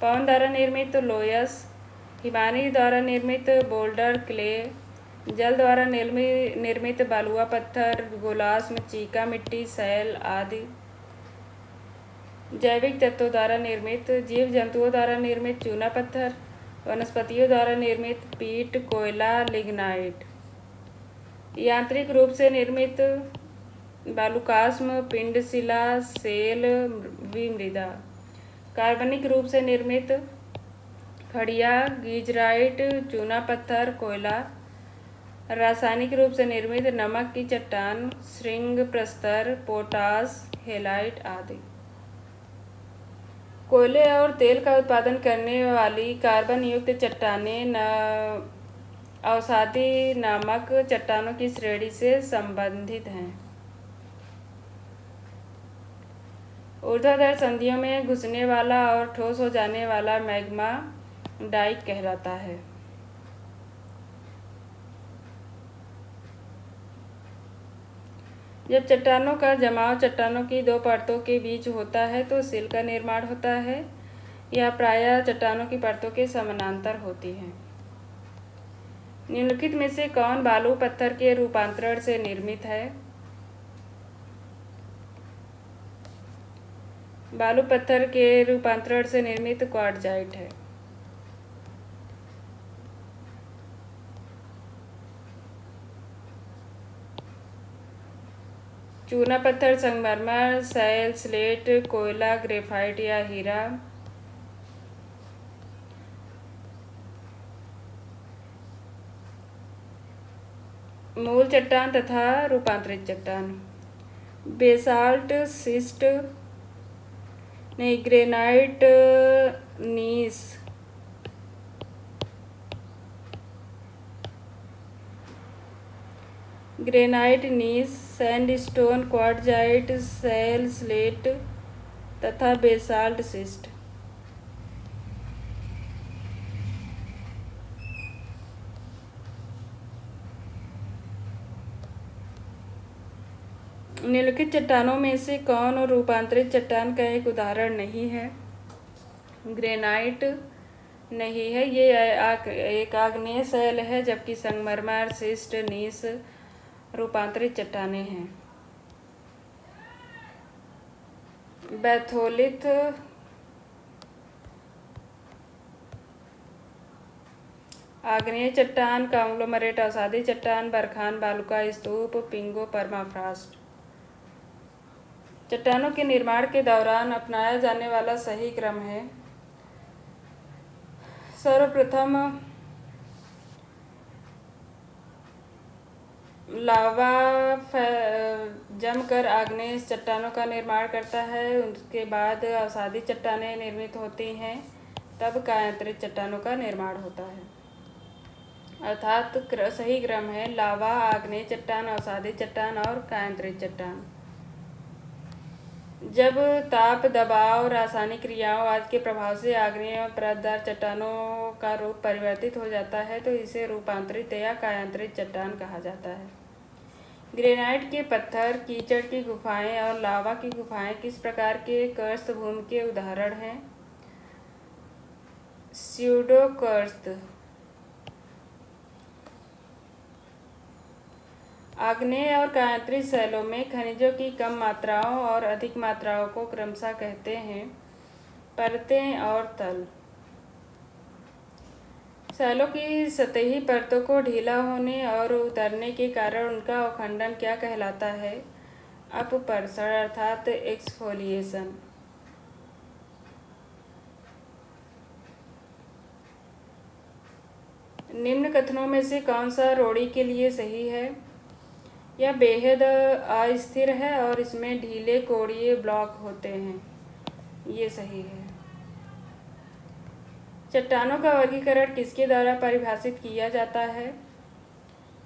पवन द्वारा निर्मित लोयस, हिमानी द्वारा निर्मित बोल्डर क्ले, जल द्वारा निर्मित बालुआ पत्थर, गोलास्म, चीका मिट्टी, शैल आदि। जैविक तत्वों द्वारा निर्मित। जीव जंतुओं द्वारा निर्मित चूना पत्थर, वनस्पतियों द्वारा निर्मित पीट, कोयला, लिग्नाइट। यांत्रिक रूप से निर्मित बालुकास्म, पिंडशिला, सेल, विमृदा। कार्बनिक रूप से निर्मित खड़िया, गीजराइट, चूना पत्थर, कोयला। रासायनिक रूप से निर्मित नमक की चट्टान, श्रृंग प्रस्तर, पोटास, हेलाइट आदि। कोयले और तेल का उत्पादन करने वाली कार्बन युक्त चट्टानें अवसादी नामक चट्टानों की श्रेणी से संबंधित हैं। ऊर्ध्वाधर संधियों में घुसने वाला और ठोस हो जाने वाला मैग्मा डाइक कहलाता है। जब चट्टानों का जमाव चट्टानों की दो परतों के बीच होता है तो सिल का निर्माण होता है। यह प्रायः चट्टानों की परतों के समानांतर होती है। निम्नलिखित में से कौन बालू पत्थर के रूपांतरण से निर्मित है? बालू पत्थर के रूपांतरण से निर्मित क्वार्ट्जाइट है। चूना पत्थर संगमरमर, शैल, स्लेट, कोयला, ग्रेफाइट या हीरा। मूल चट्टान तथा रूपांतरित चट्टान। बेसाल्ट, सिस्ट, नहीं, ग्रेनाइट, नीस, ग्रेनाइट, नीस, सैंडस्टोन, क्वार्ट्जाइट, शैल, स्लेट तथा बेसाल्ट, सिस्ट। निम्नलिखित चट्टानों में से कौन और रूपांतरित चट्टान का एक उदाहरण नहीं है? ग्रेनाइट नहीं है, ये एक आग्नेय शैल है, जबकि संगमरमर, सिस्ट, नीस रूपांतरित चट्टानें हैं। बैथोलिथ आग्नेय चट्टान, कांग्लोमरेट अवसादी चट्टान, बरखान बालुका स्तूप, पिंगो परमाफ्रॉस्ट। चट्टानों के निर्माण के दौरान अपनाया जाने वाला सही क्रम है: सर्वप्रथम लावा जमकर आग्नेय चट्टानों का निर्माण करता है, उसके बाद अवसादी चट्टानें निर्मित होती हैं, तब कायांतरित चट्टानों का निर्माण होता है। अर्थात सही क्रम है लावा, आग्नेय चट्टान, अवसादी चट्टान और कायांतरित चट्टान। जब ताप, दबाव, रासायनिक क्रियाओं आदि के प्रभाव से आग्नेय और परतदार चट्टानों का रूप परिवर्तित हो जाता है तो इसे रूपांतरित या कायांतरित चट्टान कहा जाता है। ग्रेनाइट के पत्थर, कीचड़ की गुफाएं और लावा की गुफाएं किस प्रकार के कर्स्त भूमि के उदाहरण हैं? स्यूडोकर्स्त। आग्नेय और कायांतरित शैलों में खनिजों की कम मात्राओं और अधिक मात्राओं को क्रमशः कहते हैं परतें और तल। शैलों की सतही परतों को ढीला होने और उतरने के कारण उनका अवखंडन क्या कहलाता है? अपपर्षण अर्थात एक्सफोलिएशन। निम्न कथनों में से कौन सा रोड़ी के लिए सही है? यह बेहद अस्थिर है और इसमें ढीले कोणीय ब्लॉक होते हैं, ये सही है। चट्टानों का वर्गीकरण किसके द्वारा परिभाषित किया जाता है?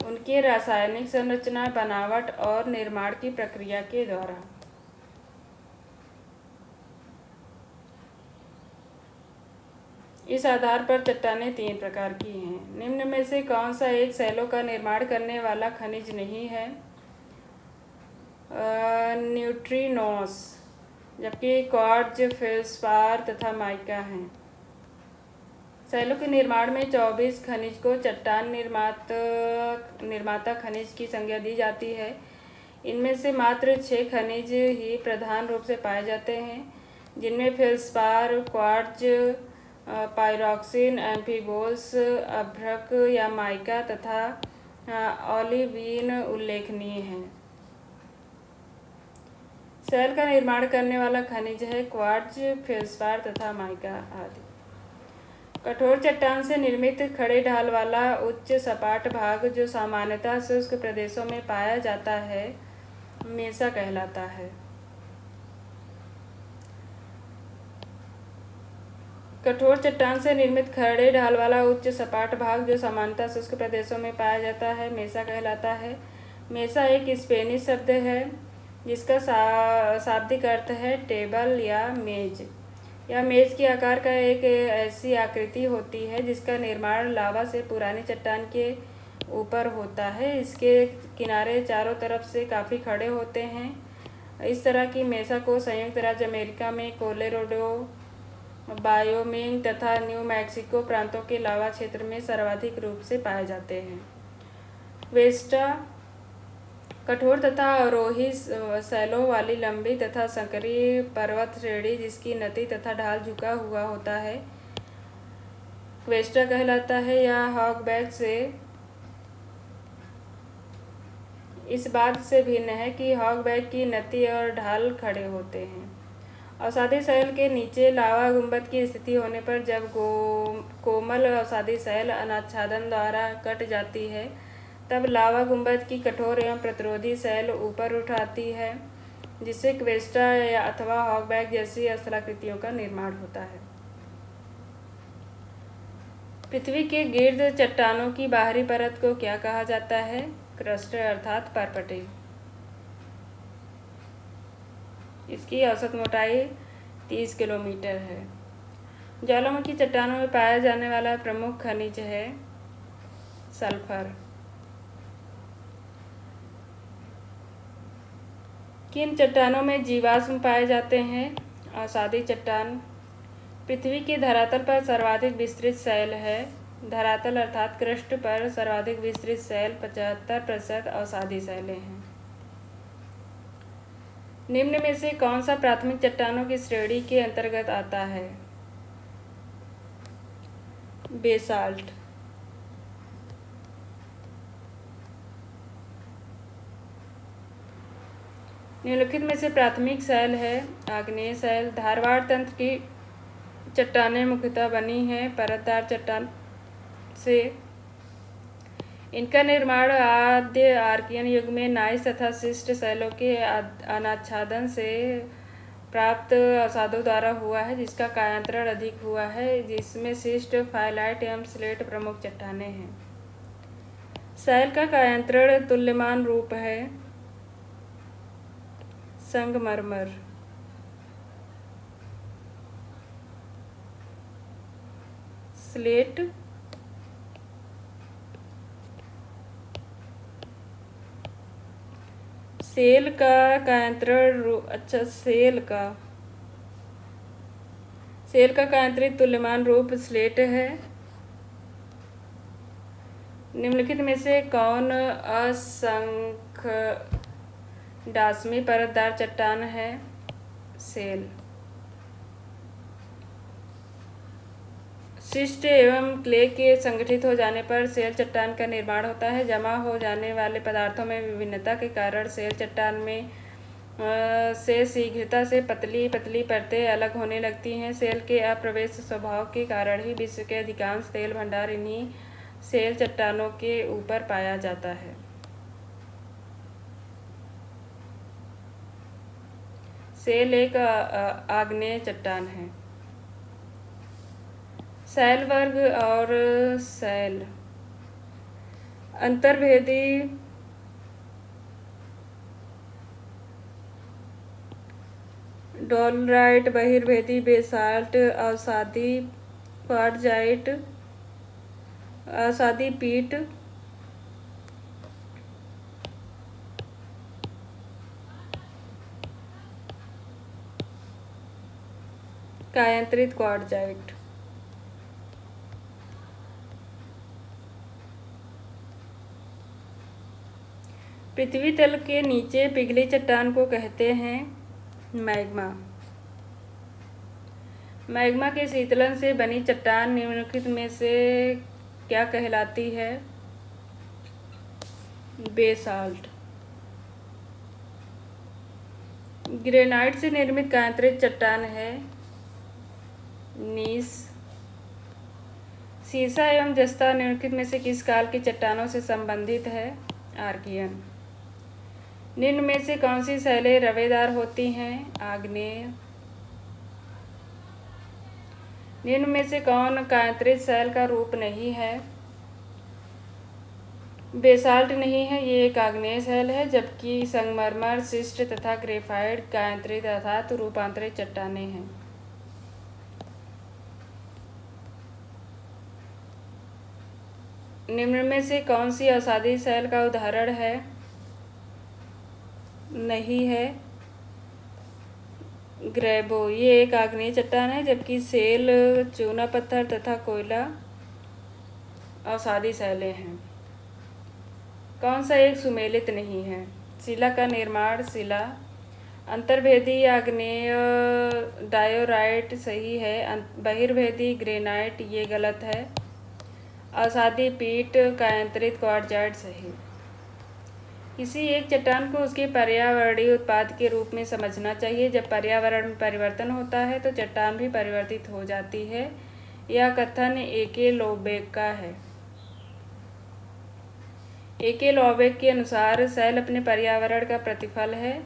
उनके रासायनिक संरचना, बनावट और निर्माण की प्रक्रिया के द्वारा। इस आधार पर चट्टानें 3 प्रकार की हैं। निम्न में से कौन सा एक शैलों का निर्माण करने वाला खनिज नहीं है? न्यूट्रिनोस, जबकि क्वार्ट्ज, फेल्सपार तथा माइका हैं। शैलों के निर्माण में 24 खनिज को चट्टान निर्माता खनिज की संज्ञा दी जाती है। इनमें से मात्र 6 खनिज ही प्रधान रूप से पाए जाते हैं, जिनमें फेल्सपार, क्वार्ट्ज, पाइरोक्सिन, एम्फीबोल्स, अभ्रक या माइका तथा ओलिवीन उल्लेखनीय हैं। शैल का निर्माण करने वाला खनिज है क्वार्ट्ज, फेल्सपार तथा माइका आदि। कठोर चट्टान से निर्मित खड़े ढाल वाला उच्च सपाट भाग जो सामान्यतः शुष्क प्रदेशों में पाया जाता है, मेसा कहलाता है। कठोर चट्टान से निर्मित खड़े ढाल वाला उच्च सपाट भाग जो सामान्यतः शुष्क प्रदेशों में पाया जाता है, मेसा कहलाता है। मेसा एक स्पेनिश शब्द है जिसका शाब्दिक अर्थ है टेबल या मेज। यह मेज के आकार का एक ऐसी आकृति होती है जिसका निर्माण लावा से पुरानी चट्टान के ऊपर होता है। इसके किनारे चारों तरफ से काफ़ी खड़े होते हैं। इस तरह की मेसा को संयुक्त राज्य अमेरिका में कोलोराडो, वायोमिंग तथा न्यू मैक्सिको प्रांतों के लावा क्षेत्र में सर्वाधिक रूप से पाए जाते हैं। क्वेस्टा कठोर तथा अवरोही शैलों वाली लंबी तथा संकरी पर्वत श्रेणी जिसकी नती तथा ढाल झुका हुआ होता है क्वेस्टा कहलाता है। यह हॉगबैक से इस बात से भिन्न है कि हॉगबैक की नती और ढाल खड़े होते हैं। अवसादी शैल के नीचे लावा गुंबद की स्थिति होने पर जब कोमल अवसादी शैल अनाच्छादन द्वारा कट जाती है तब लावा गुंबद की कठोर एवं प्रतिरोधी शैल ऊपर उठ आती है जिससे क्वेस्टा अथवा हॉगबैक जैसी स्थलाकृतियों का निर्माण होता है। पृथ्वी के गिर्द चट्टानों की बाहरी परत को क्या कहा जाता है? क्रस्ट अर्थात परपटे। इसकी औसत मोटाई 30 किलोमीटर है। ज्वालामुखी चट्टानों में पाया जाने वाला प्रमुख खनिज है सल्फर। किन चट्टानों में जीवाश्म पाए जाते हैं? अवसादी चट्टान। पृथ्वी के धरातल पर सर्वाधिक विस्तृत शैल है। धरातल अर्थात क्रस्ट पर सर्वाधिक विस्तृत शैल 75% अवसादी शैलें हैं। निम्न में से कौन सा प्राथमिक चट्टानों की श्रेणी के अंतर्गत आता है? बेसाल्ट। निम्नलिखित में से प्राथमिक शैल है आग्नेय शैल। धारवाड़ तंत्र की चट्टानें मुख्यतः बनी हैं परतदार चट्टान से। इनका निर्माण आद्य आर्कियन युग में नाइस तथा शिष्ट शैलों के अनाच्छादन से प्राप्त अवसादों द्वारा हुआ है जिसका कायांतरण अधिक हुआ है, जिसमें शिष्ट, फाइलाइट एवं स्लेट प्रमुख चट्टानें हैं। शैल का कायांतरण तुल्यमान रूप है संगमरमर। स्लेट सेल का कायांतरण सेल का कायांतरित तुल्यमान रूप स्लेट है। निम्नलिखित में से कौन असंख्यडास्मी परतदार चट्टान है? सेल। शिष्ट एवं क्ले के संगठित हो जाने पर सेल चट्टान का निर्माण होता है। जमा हो जाने वाले पदार्थों में विभिन्नता के कारण सेल चट्टान में से शीघ्रता से पतली पतली परतें अलग होने लगती हैं। सेल के अप्रवेश स्वभाव के कारण ही विश्व के अधिकांश तेल भंडार इन्हीं सेल चट्टानों के ऊपर पाया जाता है। सेल एक आग्नेय चट्टान है। शैल वर्ग और शैल अंतर्भेदी डोलराइट, बहिर्भेदी बेसाल्ट, अवसादी क्वार्टजाइट, अवसादी पीट, कायांतरित क्वार्टजाइट। पृथ्वी तल के नीचे पिघली चट्टान को कहते हैं मैग्मा। मैग्मा के शीतलन से बनी चट्टान निम्नलिखित में से क्या कहलाती है? बेसाल्ट। ग्रेनाइट से निर्मित कायांतरित चट्टान है नीस। सीसा एवं जस्ता निम्नलिखित में से किस काल की चट्टानों से संबंधित है? आर्कियन। निम्न में से कौन सी शैलें रवेदार होती हैं? आग्नेय। निम्न में से कौन कायांतरित शैल का रूप नहीं है? बेसाल्ट नहीं है, ये एक आग्नेय शैल है, जबकि संगमरमर, शिस्ट तथा ग्रेफाइट कायांतरित अर्थात रूपांतरित चट्टानें हैं। निम्न में से कौन सी अवसादी शैल का उदाहरण है? नहीं है, ग्रेबो ये एक आग्नेय चट्टान है, जबकि सेल चूना पत्थर तथा कोयला अवसादी शैलें हैं। कौन सा एक सुमेलित नहीं है? शिला का निर्माण। शिला अंतर्भेदी आग्नेय डायोराइट सही है। बहिर्भेदी ग्रेनाइट ये गलत है। अवसादी पीट कायांतरित क्वार्टजाइट सही। किसी एक चट्टान को उसके पर्यावरणीय उत्पाद के रूप में समझना चाहिए। जब पर्यावरण में परिवर्तन होता है तो चट्टान भी परिवर्तित हो जाती है। यह कथन ए.के. लोबेक का है। ए.के. लोबेक के अनुसार शैल अपने पर्यावरण का प्रतिफल है।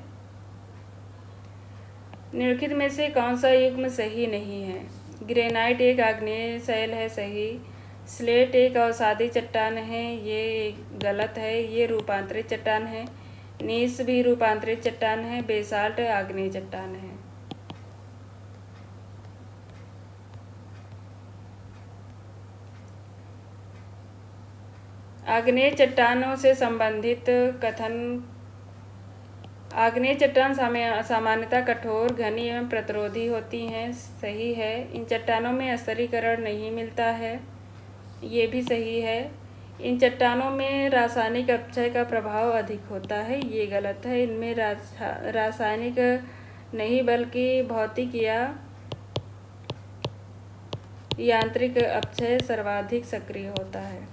निम्नलिखित में से कौन सा युग्म सही नहीं है? ग्रेनाइट एक आग्नेय शैल है सही। स्लेट एक अवसादी चट्टान है ये गलत है, ये रूपांतरित चट्टान है। नीस भी रूपांतरित चट्टान है। बेसाल्ट आग्नेय चट्टान है। आग्नेय चट्टानों से संबंधित कथन। आग्नेय चट्टान सामान्यतः कठोर, घनी एवं प्रतिरोधी होती हैं सही है। इन चट्टानों में स्तरीकरण नहीं मिलता है ये भी सही है। इन चट्टानों में रासायनिक अपक्षय का प्रभाव अधिक होता है ये गलत है। इनमें रासायनिक नहीं बल्कि भौतिक या यांत्रिक अपक्षय सर्वाधिक सक्रिय होता है।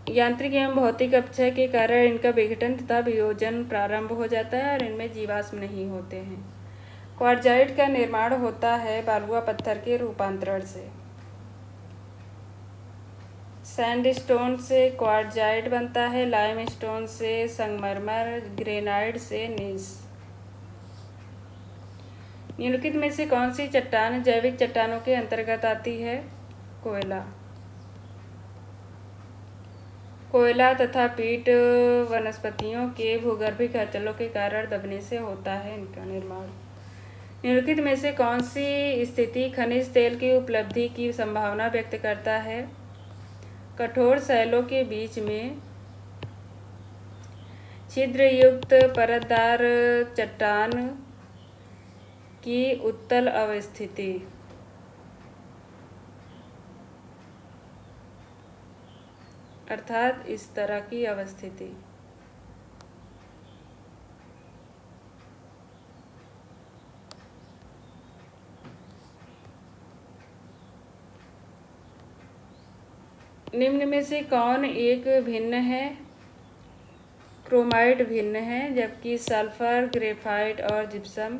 यांत्रिक एवं भौतिक अपक्षय के कारण इनका विघटन तथा वियोजन प्रारंभ हो जाता है और इनमें जीवाश्म नहीं होते हैं। क्वार्टजाइट का निर्माण होता है बालुआ पत्थर के रूपांतरण से। सैंडस्टोन से क्वार्टजाइट बनता है। लाइमस्टोन से संगमरमर। ग्रेनाइट से नीस। निम्नलिखित में से कौन सी चट्टान जैविक चट्टानों के अंतर्गत आती है? कोयला। कोयला तथा पीट वनस्पतियों के भूगर्भिक हलचलों के कारण दबने से होता है इनका निर्माण। निम्नलिखित में से कौन सी स्थिति खनिज तेल की उपलब्धि की संभावना व्यक्त करता है? कठोर शैलों के बीच में छिद्रयुक्त परतदार चट्टान की उत्तल अवस्थिति। अर्थात इस तरह की अवस्थिति। निम्न में से कौन एक भिन्न है? क्रोमाइट भिन्न है, जबकि सल्फर, ग्रेफाइट और जिप्सम।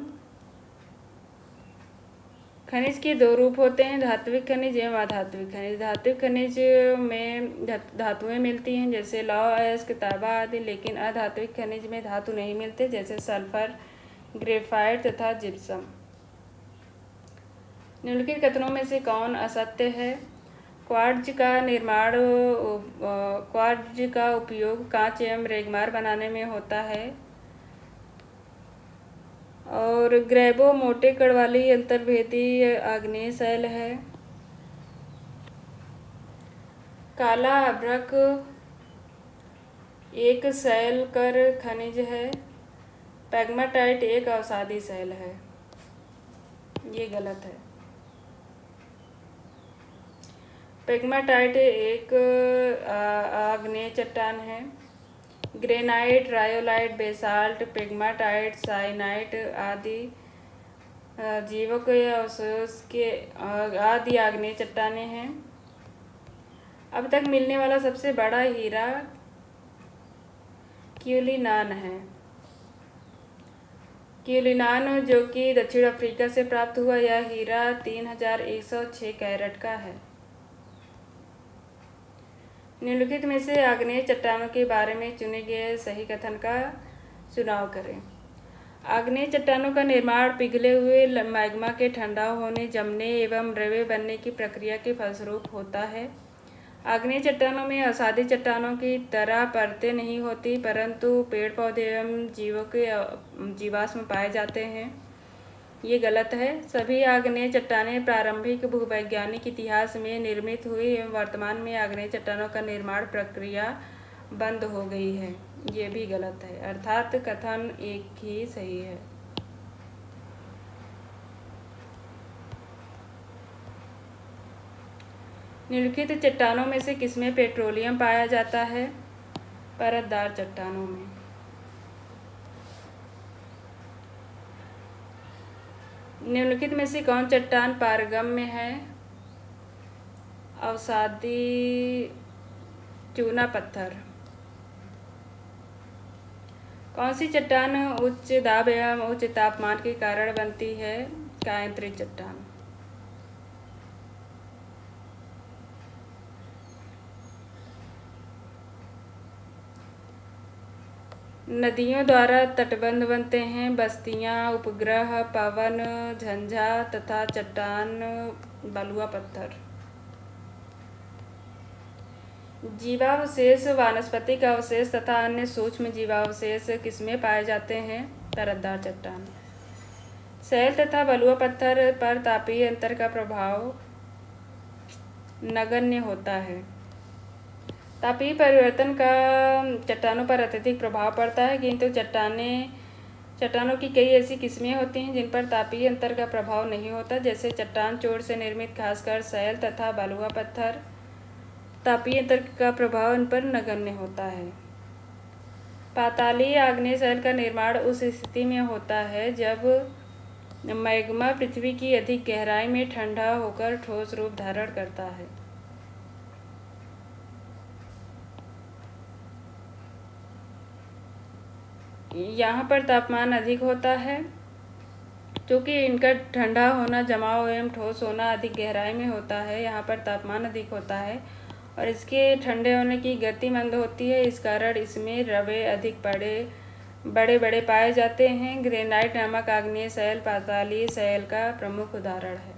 खनिज के दो रूप होते हैं, धात्विक खनिज एवं अधात्विक खनिज। धात्विक खनिज में धातुएं मिलती हैं जैसे लौह, अयस्क, तांबा आदि, लेकिन अधात्विक खनिज में धातु नहीं मिलते जैसे सल्फर, ग्रेफाइट तथा जिप्सम। निम्नलिखित कथनों में से कौन असत्य है? क्वार्ट्ज का उपयोग कांच एवं रेगमार बनाने में होता है। और ग्रेबो मोटे कण वाली अंतर्भेदी आग्नेय शैल है। काला अभ्रक एक शैल कर खनिज है। पेग्माटाइट एक अवसादी शैल है ये गलत है। पेग्माटाइट एक आग्नेय चट्टान है। ग्रेनाइट, रायोलाइट, बेसाल्ट, पेग्माटाइट, साइनाइट आदि जीवों के अवशेष के आदि आग्नेय चट्टानें हैं। अब तक मिलने वाला सबसे बड़ा हीरा क्यूलिनान है। क्यूलिनान जो कि दक्षिण अफ्रीका से प्राप्त हुआ यह हीरा 3106 कैरेट का है। निम्नलिखित में से आग्नेय चट्टानों के बारे में चुने गए सही कथन का चुनाव करें। आग्नेय चट्टानों का निर्माण पिघले हुए मैग्मा के ठंडा होने, जमने एवं द्रव्य बनने की प्रक्रिया के फलस्वरूप होता है। आग्नेय चट्टानों में अवसादी चट्टानों की तरह परतें नहीं होती, परंतु पेड़ पौधे एवं जीवों के जीवाश्म पाए जाते हैं ये गलत है। सभी आग्नेय चट्टानें प्रारंभिक भूवैज्ञानिक इतिहास में निर्मित हुई एवं वर्तमान में आग्नेय चट्टानों का निर्माण प्रक्रिया बंद हो गई है। ये भी गलत है, अर्थात कथन एक ही सही है। निम्नलिखित चट्टानों में से किसमें पेट्रोलियम पाया जाता है? परतदार चट्टानों में। निम्नलिखित में से कौन चट्टान पारगम्य है? अवसादी चूना पत्थर। कौन सी चट्टान उच्च दाब एवं उच्च तापमान के कारण बनती है? कायांतरित चट्टान। नदियों द्वारा तटबंध बनते हैं। बस्तियां, उपग्रह, पवन, झंझा तथा चट्टान बलुआ पत्थर। जीवावशेष, वानस्पतिक अवशेष तथा अन्य सूक्ष्म जीवावशेष किसमें पाए जाते हैं? परतदार चट्टान। सैल तथा बलुआ पत्थर पर तापीय अंतर का प्रभाव नगण्य होता है। तापीय परिवर्तन का चट्टानों पर अत्यधिक प्रभाव पड़ता है, किंतु चट्टानों की कई ऐसी किस्में होती हैं जिन पर तापीय अंतर का प्रभाव नहीं होता, जैसे चट्टान चोट से निर्मित खासकर सैल तथा बलुआ पत्थर। तापीय अंतर का प्रभाव इन पर नगण्य होता है। पातालीय आग्नेय सैल का निर्माण उस स्थिति में होता है जब मैग्मा पृथ्वी की अधिक गहराई में ठंडा होकर ठोस रूप धारण करता है। यहाँ पर तापमान अधिक होता है क्योंकि इनका ठंडा होना, जमाव एवं ठोस होना अधिक गहराई में होता है। यहाँ पर तापमान अधिक होता है और इसके ठंडे होने की गति मंद होती है। इस कारण इसमें रवे अधिक बड़े बड़े पाए जाते हैं। ग्रेनाइट नामक आग्नेय सैल पातालीय सैल का प्रमुख उदाहरण है।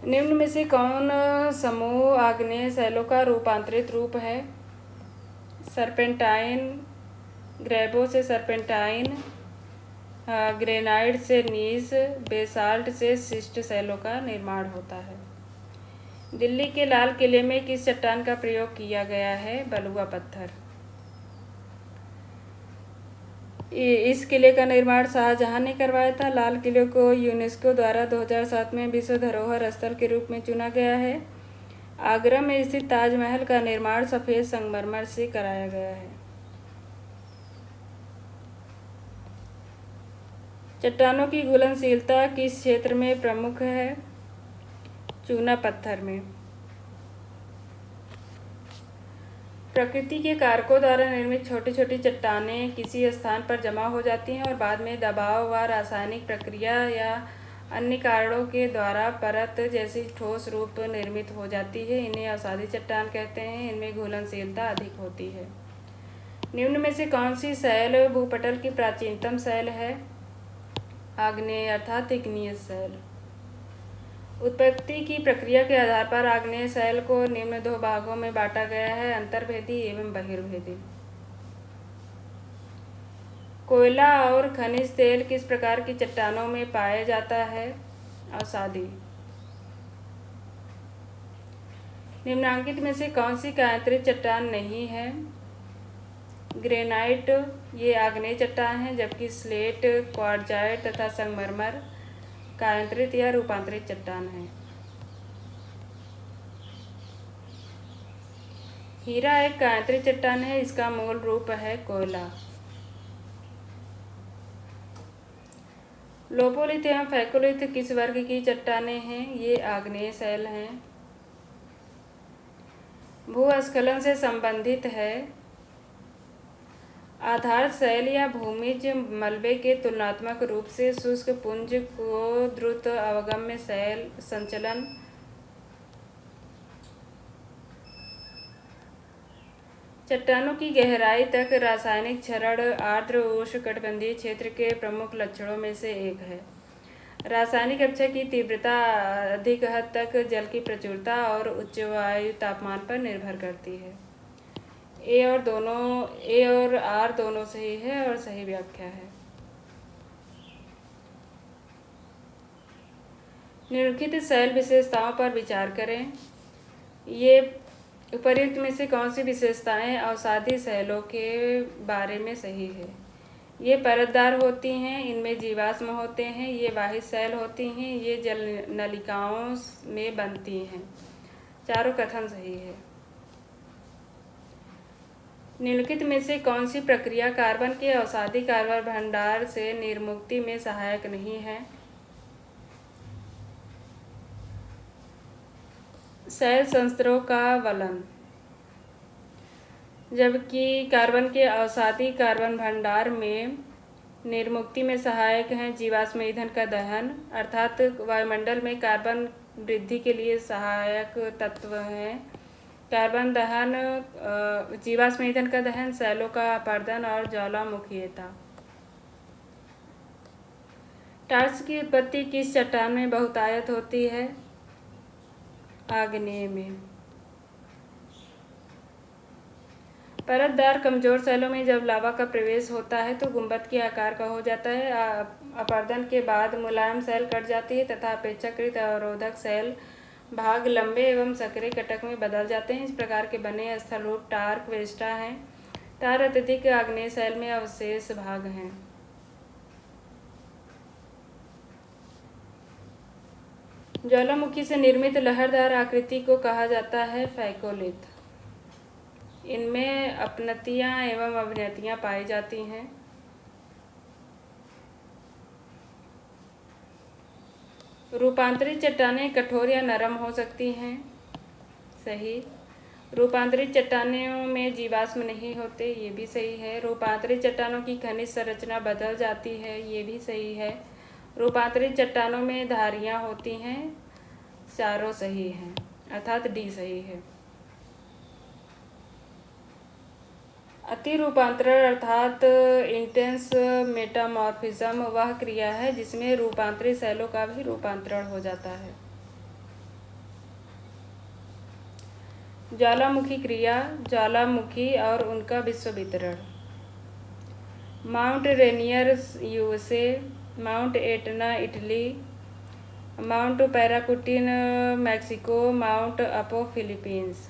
निम्न में से कौन समूह आग्नेय सैलों का रूपांतरित रूप है? सर्पेंटाइन, ग्रेबो से सर्पेंटाइन, ग्रेनाइट से नीस, बेसाल्ट से शिस्ट सैलों का निर्माण होता है। दिल्ली के लाल किले में किस चट्टान का प्रयोग किया गया है? बलुआ पत्थर। इस किले का निर्माण शाहजहां ने करवाया था। लाल किले को यूनेस्को द्वारा 2007 में विश्व धरोहर स्थल के रूप में चुना गया है। आगरा में स्थित ताजमहल का निर्माण सफ़ेद संगमरमर से कराया गया है। चट्टानों की घुलनशीलता किस क्षेत्र में प्रमुख है? चूना पत्थर में। प्रकृति के कारकों द्वारा निर्मित छोटी छोटी चट्टानें किसी स्थान पर जमा हो जाती हैं और बाद में दबाव व रासायनिक प्रक्रिया या अन्य कारणों के द्वारा परत जैसी ठोस रूप निर्मित हो जाती है। इन्हें अवसादी चट्टान कहते हैं। इनमें घुलनशीलता अधिक होती है। निम्न में से कौन सी सैल भूपटल की प्राचीनतम सैल है? आग्नेय अर्थात इग्नियस सैल। उत्पत्ति की प्रक्रिया के आधार पर आग्नेय सैल को निम्न दो भागों में बांटा गया है, अंतर्भेदी एवं बहिर्भेदी। कोयला और खनिज तेल किस प्रकार की चट्टानों में पाया जाता है? अवसादी। निम्नांकित में से कौन सी कायांतरित चट्टान नहीं है? ग्रेनाइट, ये आग्नेय चट्टान है, जबकि स्लेट, क्वार्ट्जाइट तथा संगमरमर कायांतरित या रूपांतरित चट्टान है। हीरा एक कायांतरित चट्टान है। इसका मूल रूप है कोयला। लोपोलिथ एवं फैकोलिथ किस वर्ग की चट्टानें हैं? ये आग्नेय सैल हैं। भूस्खलन से संबंधित है। आधार सैल या भूमिज मलबे के तुलनात्मक रूप से शुष्क पुंज को द्रुत अवगम्य सैल संचलन चट्टानों की गहराई तक रासायनिक क्षरण आर्द्र उष्णकटिबंधीय क्षेत्र के प्रमुख लक्षणों में से एक है। रासायनिक अपक्षय की तीव्रता अधिक हद तक जल की प्रचुरता और उच्च वायु तापमान पर निर्भर करती है। ए और आर दोनों सही है और सही व्याख्या है। निम्नलिखित सैल विशेषताओं पर विचार करें। ये उपर्युक्त में से कौन सी विशेषताएं अवसादी सेलों के बारे में सही है? ये परतदार होती हैं, इनमें जीवाश्म होते हैं, ये वाहित सेल होती हैं, ये जल नलिकाओं में बनती हैं। चारों कथन सही है। निम्नलिखित में से कौन सी प्रक्रिया कार्बन के अवसादी कार्बन भंडार से निर्मुक्ति में सहायक नहीं है? सेल संस्तरों का वलन। जबकि कार्बन के अवसादी कार्बन भंडार में निर्मुक्ति में सहायक हैं जीवाश्म ईंधन का दहन, अर्थात वायुमंडल में कार्बन वृद्धि के लिए सहायक तत्व हैं। कार्बन दहन, जीवाश्म ईंधन का दहन, सेलों का अपरदन और ज्वालामुखीयता। टार्स की उत्पत्ति किस चट्टान में बहुतायत होती है? आग्नेय में। परतदार कमजोर सेलों में जब लावा का प्रवेश होता है तो गुंबद के आकार का हो जाता है। अपरदन के बाद मुलायम सेल कट जाती है तथा अपेक्षाकृत अवरोधक सेल भाग लंबे एवं संकरे कटक में बदल जाते हैं। इस प्रकार के बने स्थल रूप टार क्वेस्टा हैं। टार अत्यधिक आग्नेय सेल में अवशेष भाग हैं। ज्वालामुखी से निर्मित लहरदार आकृति को कहा जाता है फैकोलिथ। इनमें अपनतियां एवं अवनतियां पाई जाती हैं। रूपांतरित चट्टानें कठोर या नरम हो सकती हैं। सही। रूपांतरित चट्टानों में जीवाश्म नहीं होते, ये भी सही है। रूपांतरित चट्टानों की खनिज संरचना बदल जाती है, ये भी सही है। रूपांतरित चट्टानों में धारियां होती हैं। चारों सही हैं, अर्थात डी सही है। अति रूपांतरण अर्थात इंटेंस मेटामॉर्फिज्म वह क्रिया है जिसमें रूपांतरित सेलों का भी रूपांतरण हो जाता है। ज्वालामुखी क्रिया, ज्वालामुखी और उनका विश्व वितरण। Mount Rainier USA, mount Etna Italy, mount Paricutin Mexico, mount Apo Philippines.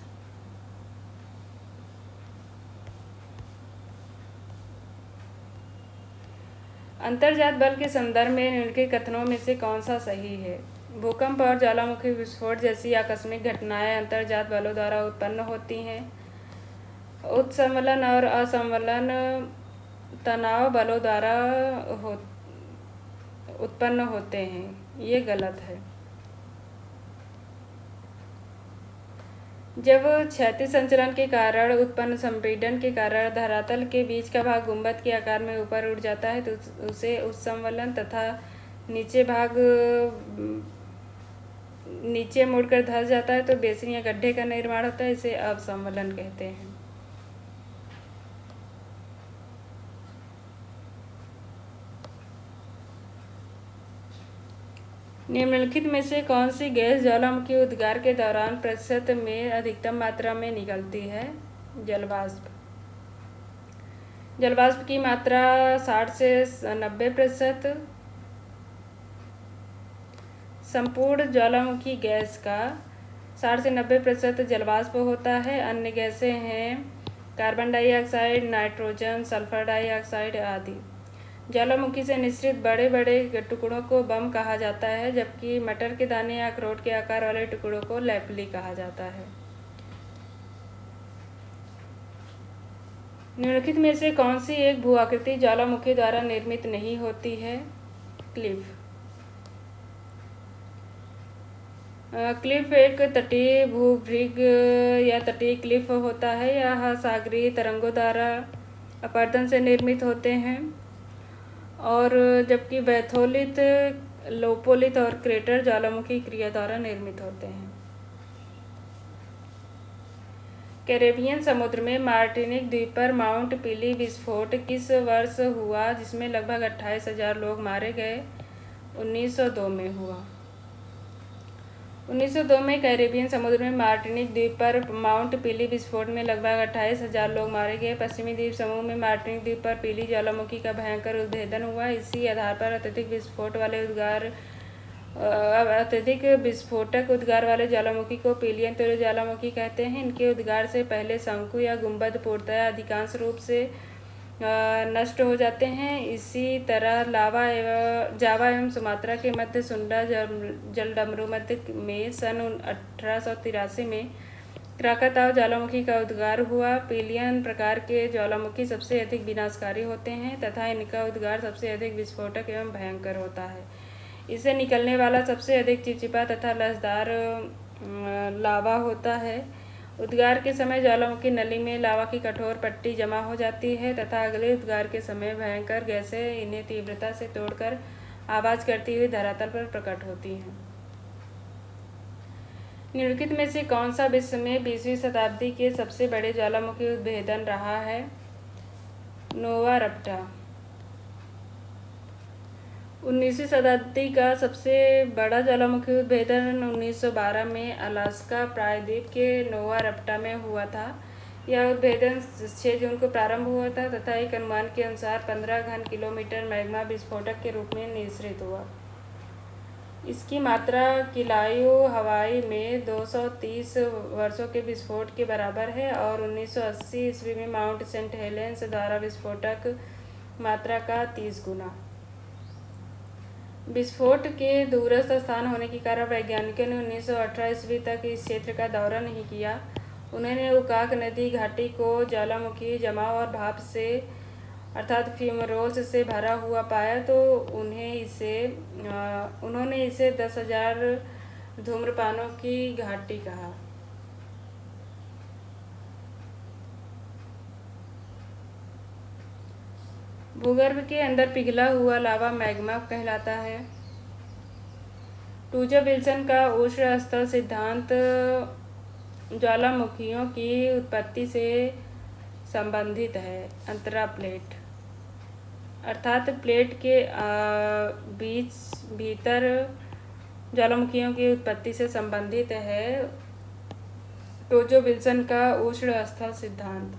अंतर्जात बल के संदर्भ में निम्नलिखित कथनों में से कौन सा सही है? भूकंप और ज्वालामुखी विस्फोट जैसी आकस्मिक घटनाएं अंतर्जात बलों द्वारा उत्पन्न होती हैं। उत्संवलन और असंवलन तनाव बलों द्वारा उत्पन्न होते हैं, ये गलत है। जब क्षैतिज संचलन के कारण उत्पन्न संपीड़न के कारण धरातल के बीच का भाग गुंबद के आकार में ऊपर उठ जाता है तो उसे उत्संवलन तथा नीचे भाग नीचे मुड़कर धंस जाता है तो बेसिन या गड्ढे का निर्माण होता है, इसे अवसंवलन कहते हैं। निम्नलिखित में से कौन सी गैस ज्वालामुखी उद्गार के दौरान प्रतिशत में अधिकतम मात्रा में निकलती है? जलवाष्प। जलवाष्प की मात्रा 60 से 90%। संपूर्ण ज्वालामुखी गैस का 60 से 90% जलवाष्प होता है। अन्य गैसें हैं carbon dioxide, nitrogen, sulphur dioxide आदि। ज्वालामुखी से निश्चित बड़े बड़े टुकड़ों को बम कहा जाता है, जबकि मटर के दाने या अखरोट के आकार वाले टुकड़ों को लैपली कहा जाता है। निम्नलिखित में से कौन सी एक भू आकृति ज्वालामुखी द्वारा निर्मित नहीं होती है? क्लिफ। क्लिफ एक तटीय भूभृग या तटीय क्लिफ होता है। यह सागरीय तरंगों द्वारा अपरदन से निर्मित होते हैं, और जबकि बैथोलिथ, लोपोलिथ और क्रेटर ज्वालामुखी क्रिया द्वारा निर्मित होते हैं। कैरेबियन समुद्र में मार्टिनिक द्वीप पर माउंट पीली विस्फोट किस वर्ष हुआ जिसमें लगभग 28,000 लोग मारे गए? 1902 में हुआ। 1902 में कैरेबियन समुद्र में मार्टिनिक द्वीप पर माउंट पीली विस्फोट में लगभग 28,000 लोग मारे गए। पश्चिमी द्वीप समूह में मार्टिनिक द्वीप पर पीली ज्वालामुखी का भयंकर उद्भेदन हुआ। इसी आधार पर अत्यधिक विस्फोट वाले उद्गार अत्यधिक विस्फोटक उद्गार वाले ज्वालामुखी को पिलियन तुल्य ज्वालामुखी कहते हैं। इनके उद्गार से पहले शंकु या गुंबद पूर्णतः अधिकांश रूप से नष्ट हो जाते हैं। इसी तरह जावा एवं सुमात्रा के मध्य सुंडा जलडमरू मध्य में सन 1883 में क्राकाताव ज्वालामुखी का उद्गार हुआ। पिलियन प्रकार के ज्वालामुखी सबसे अधिक विनाशकारी होते हैं तथा इनका उद्गार सबसे अधिक विस्फोटक एवं भयंकर होता है। इससे निकलने वाला सबसे अधिक चिपचिपा तथा लसदार लावा होता है। उद्गार के समय ज्वालामुखी नली में लावा की कठोर पट्टी जमा हो जाती है तथा अगले उद्गार के समय भयंकर गैसें इन्हें तीव्रता से तोड़कर आवाज़ करती हुई धरातल पर प्रकट होती हैं। निम्नलिखित में से कौन सा विश्व में 20वीं शताब्दी के सबसे बड़े ज्वालामुखी उद्भेदन रहा है? नोवा रप्टा। 19वीं शताब्दी का सबसे बड़ा ज्वालामुखी उद्भेदन 1912 में अलास्का प्रायद्वीप के नोवा रप्टा में हुआ था। यह उद्भेदन 6 जून को प्रारंभ हुआ था तथा एक अनुमान के अनुसार 15 घन किलोमीटर मैग्मा विस्फोटक के रूप में निःसृत हुआ। इसकी मात्रा किलायु हवाई में 230 वर्षों के विस्फोट के बराबर है और 1980 ईस्वी में माउंट सेंट हेलेंस द्वारा विस्फोटक मात्रा का 30 गुना। विस्फोट के दूरस्थ स्थान होने के कारण वैज्ञानिकों ने 1918 ईस्वी तक इस क्षेत्र का दौरा नहीं किया। उन्होंने उकाक नदी घाटी को ज्वालामुखी जमाव और भाप से अर्थात फ्यूमरोल्स से भरा हुआ पाया तो उन्होंने इसे 10,000 धूम्रपानों की घाटी कहा। भूगर्भ के अंदर पिघला हुआ लावा मैग्मा कहलाता है। टूजो विल्सन का उष्ण स्थल सिद्धांत ज्वालामुखियों की उत्पत्ति से संबंधित है। अंतरा प्लेट अर्थात प्लेट के भीतर ज्वालामुखियों की उत्पत्ति से संबंधित है टूजो विल्सन का उष्ण स्थल सिद्धांत।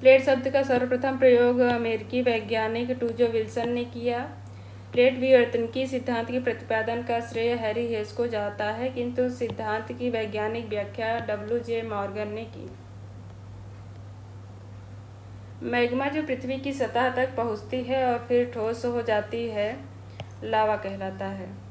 प्लेट शब्द का सर्वप्रथम प्रयोग अमेरिकी वैज्ञानिक टूजो विल्सन ने किया। प्लेट विवर्तनिकी सिद्धांत के प्रतिपादन का श्रेय हैरी हेस को जाता है, किंतु सिद्धांत की वैज्ञानिक व्याख्या WJ मॉर्गन ने की। मैग्मा जो पृथ्वी की सतह तक पहुंचती है और फिर ठोस हो जाती है, लावा कहलाता है।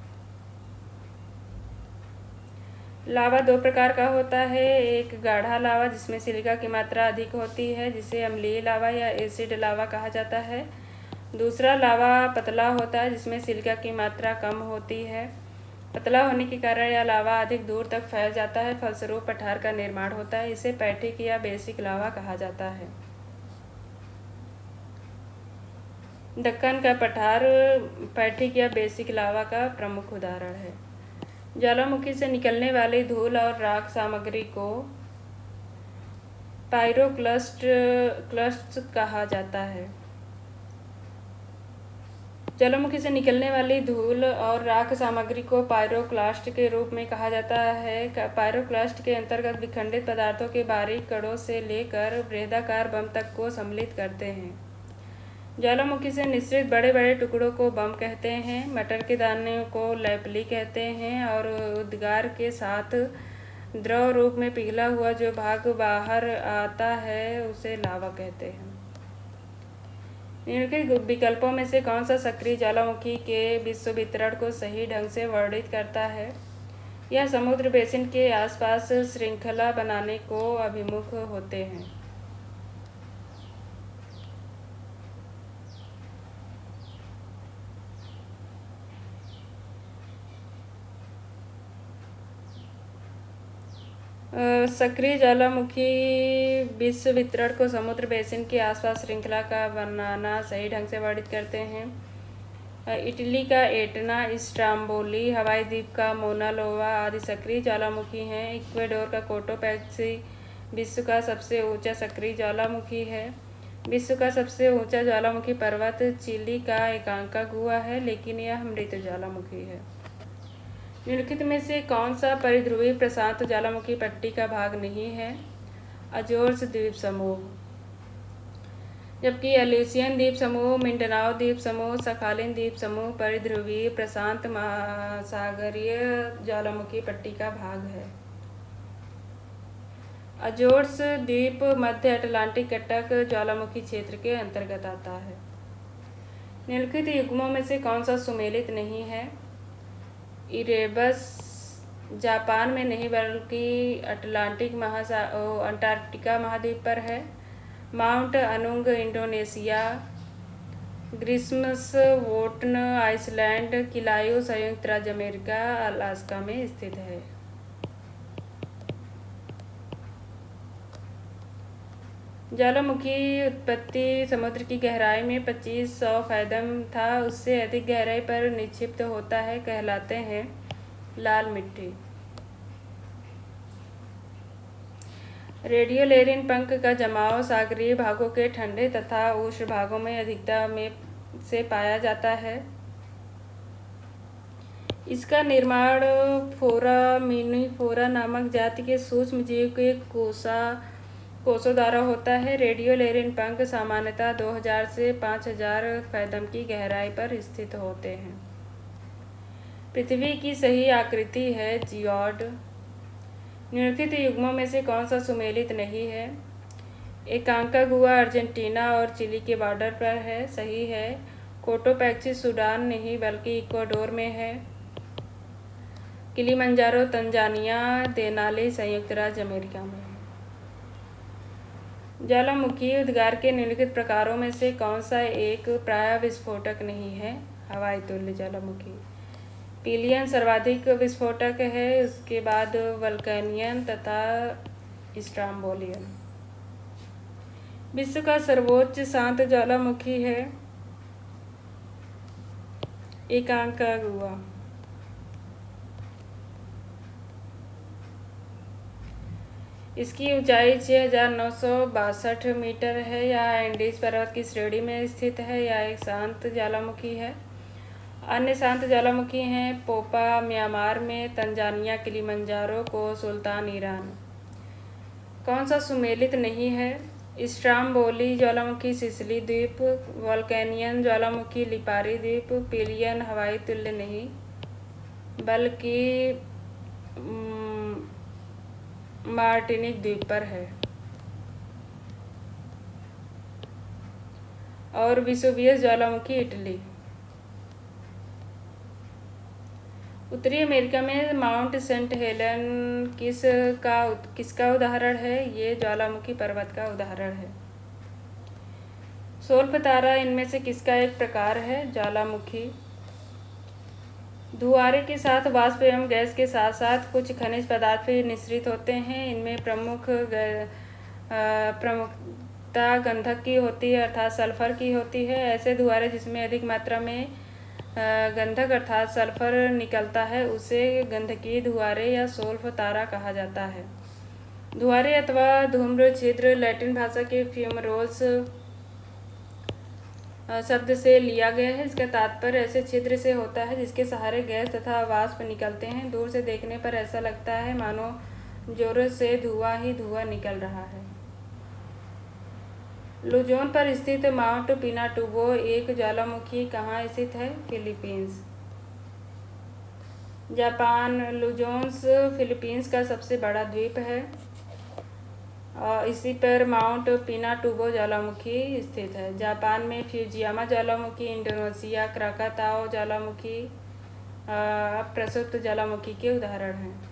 लावा 2 प्रकार का होता है। एक गाढ़ा लावा जिसमें सिलिका की मात्रा अधिक होती है, जिसे अम्लीय लावा या एसिड लावा कहा जाता है। दूसरा लावा पतला होता है जिसमें सिलिका की मात्रा कम होती है। पतला होने के कारण यह लावा अधिक दूर तक फैल जाता है, फलस्वरूप पठार का निर्माण होता है। इसे पैठिक या बेसिक लावा कहा जाता है। दक्कन का पठार पैठिक या बेसिक लावा का प्रमुख उदाहरण है। ज्वालामुखी से निकलने वाली धूल और राख सामग्री को पायरोक्लस्ट कहा जाता है। ज्वालामुखी से निकलने वाली धूल और राख सामग्री को पायरोक्लास्ट के रूप में कहा जाता है। पायरोक्लास्ट के अंतर्गत विखंडित पदार्थों के बारीक कणों से लेकर वृहदाकार बम तक को सम्मिलित करते हैं। ज्वालामुखी से निःसृत बड़े बड़े टुकड़ों को बम कहते हैं। मटर के दाने को लैपली कहते हैं और उद्गार के साथ द्रव रूप में पिघला हुआ जो भाग बाहर आता है उसे लावा कहते हैं। निम्नलिखित विकल्पों में से कौन सा सक्रिय ज्वालामुखी के विश्व वितरण को सही ढंग से वर्णित करता है? यह समुद्र बेसिन के आसपास श्रृंखला बनाने को अभिमुख होते हैं। सक्रिय ज्वालामुखी विश्व वितरण को समुद्र बेसिन के आसपास श्रृंखला का बनाना सही ढंग से वर्णित करते हैं। इटली का एटना, स्ट्राम्बोली, हवाई द्वीप का मोना लोवा आदि सक्रिय ज्वालामुखी हैं। इक्वेडोर का कोटोपैक्सी विश्व का सबसे ऊंचा सक्रिय ज्वालामुखी है। विश्व का सबसे ऊंचा ज्वालामुखी पर्वत चिली का एकांका गुहा है, लेकिन यह मृत ज्वालामुखी है। निम्नलिखित में से कौन सा परिध्रुवीय प्रशांत ज्वालामुखी पट्टी का भाग नहीं है? अजोर्स द्वीप समूह। जबकि एल्यूसियन द्वीप समूह, मिंडनाओ द्वीप समूह, सखालिन द्वीप समूह परिध्रुवीय प्रशांत महासागरीय ज्वालामुखी पट्टी का भाग है। अजोर्स द्वीप मध्य अटलांटिक कटक ज्वालामुखी क्षेत्र के अंतर्गत आता है। निम्नलिखित युग्मों में से कौन सा सुमेलित नहीं है? इरेबस जापान में नहीं बल्कि अंटार्कटिका महाद्वीप पर है। माउंट अनुंग इंडोनेशिया, ग्रिस्मस वोटन आइसलैंड, किलायू संयुक्त राज्य अमेरिका, अलास्का में स्थित है। ज्वालामुखी उत्पत्ति समुद्र की गहराई में 2500 फैथम था उससे अधिक गहराई पर निक्षिप्त होता है कहलाते हैं लाल मिट्टी। रेडियोलेरिन पंख का जमाव सागरीय भागों के ठंडे तथा उष्ण भागों में अधिकता में से पाया जाता है। इसका निर्माण फोरामिनीफोरा नामक जाति के सूक्ष्म जीव के कोषों द्वारा होता है। रेडियोलेरिन पंख सामान्यतः 2000 से 5000 फैथम की गहराई पर स्थित होते हैं। पृथ्वी की सही आकृति है जियोड। निम्नलिखित युग्मों में से कौन सा सुमेलित नहीं है? एकांकागुआ अर्जेंटीना और चिली के बॉर्डर पर है, सही है। कोटोपैक्सी सूडान नहीं बल्कि इक्वाडोर में है। किलिमंजारो तंजानिया, देनाली संयुक्त राज्य अमेरिका में है। ज्वालामुखी उद्गार के निम्नलिखित प्रकारों में से कौन सा एक प्रायः विस्फोटक नहीं है? हवाई तुल्य ज्वालामुखी। पिलियन सर्वाधिक विस्फोटक है, उसके बाद वल्केनियन तथा स्ट्राम्बोलियन। विश्व का सर्वोच्च शांत ज्वालामुखी है एकांकागुआ। इसकी ऊंचाई 6962 मीटर है। यह एंडीज पर्वत की श्रेणी में स्थित है। यह एक शांत ज्वालामुखी है। अन्य शांत ज्वालामुखी हैं पोपा म्यांमार में, तंजानिया, किलिमंजारो को सुल्तान ईरान। कौन सा सुमेलित नहीं है? स्ट्राम्बोली ज्वालामुखी सिसिली द्वीप, वोल्केनियन ज्वालामुखी लिपारी द्वीप, पिलियन हवाई तुल्य नहीं बल्कि मार्टिनिक द्वीप पर है। और विसुवियस ज्वालामुखी इटली। उत्तरी अमेरिका में माउंट सेंट हेलन किसका उदाहरण है? ये ज्वालामुखी पर्वत का उदाहरण है। सोल्फतारा इनमें से किसका एक प्रकार है? ज्वालामुखी। धुआरे के साथ वाष्प एवं गैस के साथ साथ कुछ खनिज पदार्थ भी निःसृत होते हैं। इनमें प्रमुखता गंधक की होती है अर्थात सल्फर की होती है। ऐसे धुआरे जिसमें अधिक मात्रा में गंधक अर्थात सल्फर निकलता है उसे गंधकीय धुआरे या सोल्फतारा कहा जाता है। धुआरे अथवा धूम्र छिद्र लैटिन भाषा के फ्यूमरोल्स शब्द से लिया गया है। इसका तात्पर्य ऐसे छिद्र से होता है जिसके सहारे गैस तथा वाष्प निकलते हैं। दूर से देखने पर ऐसा लगता है मानो जोरों से धुआं ही धुआं निकल रहा है। लुजोन पर स्थित माउंट पिनाटुबो एक ज्वालामुखी कहाँ स्थित है? फिलीपींस। जापान। लुजोन्स फिलीपींस का सबसे बड़ा द्वीप है और इसी पर माउंट पिनाटुबो ज्वालामुखी स्थित है। जापान में फ्यूजियामा ज्वालामुखी, इंडोनेशिया क्राकाताओ ज्वालामुखी प्रसुप्त ज्वालामुखी के उदाहरण हैं।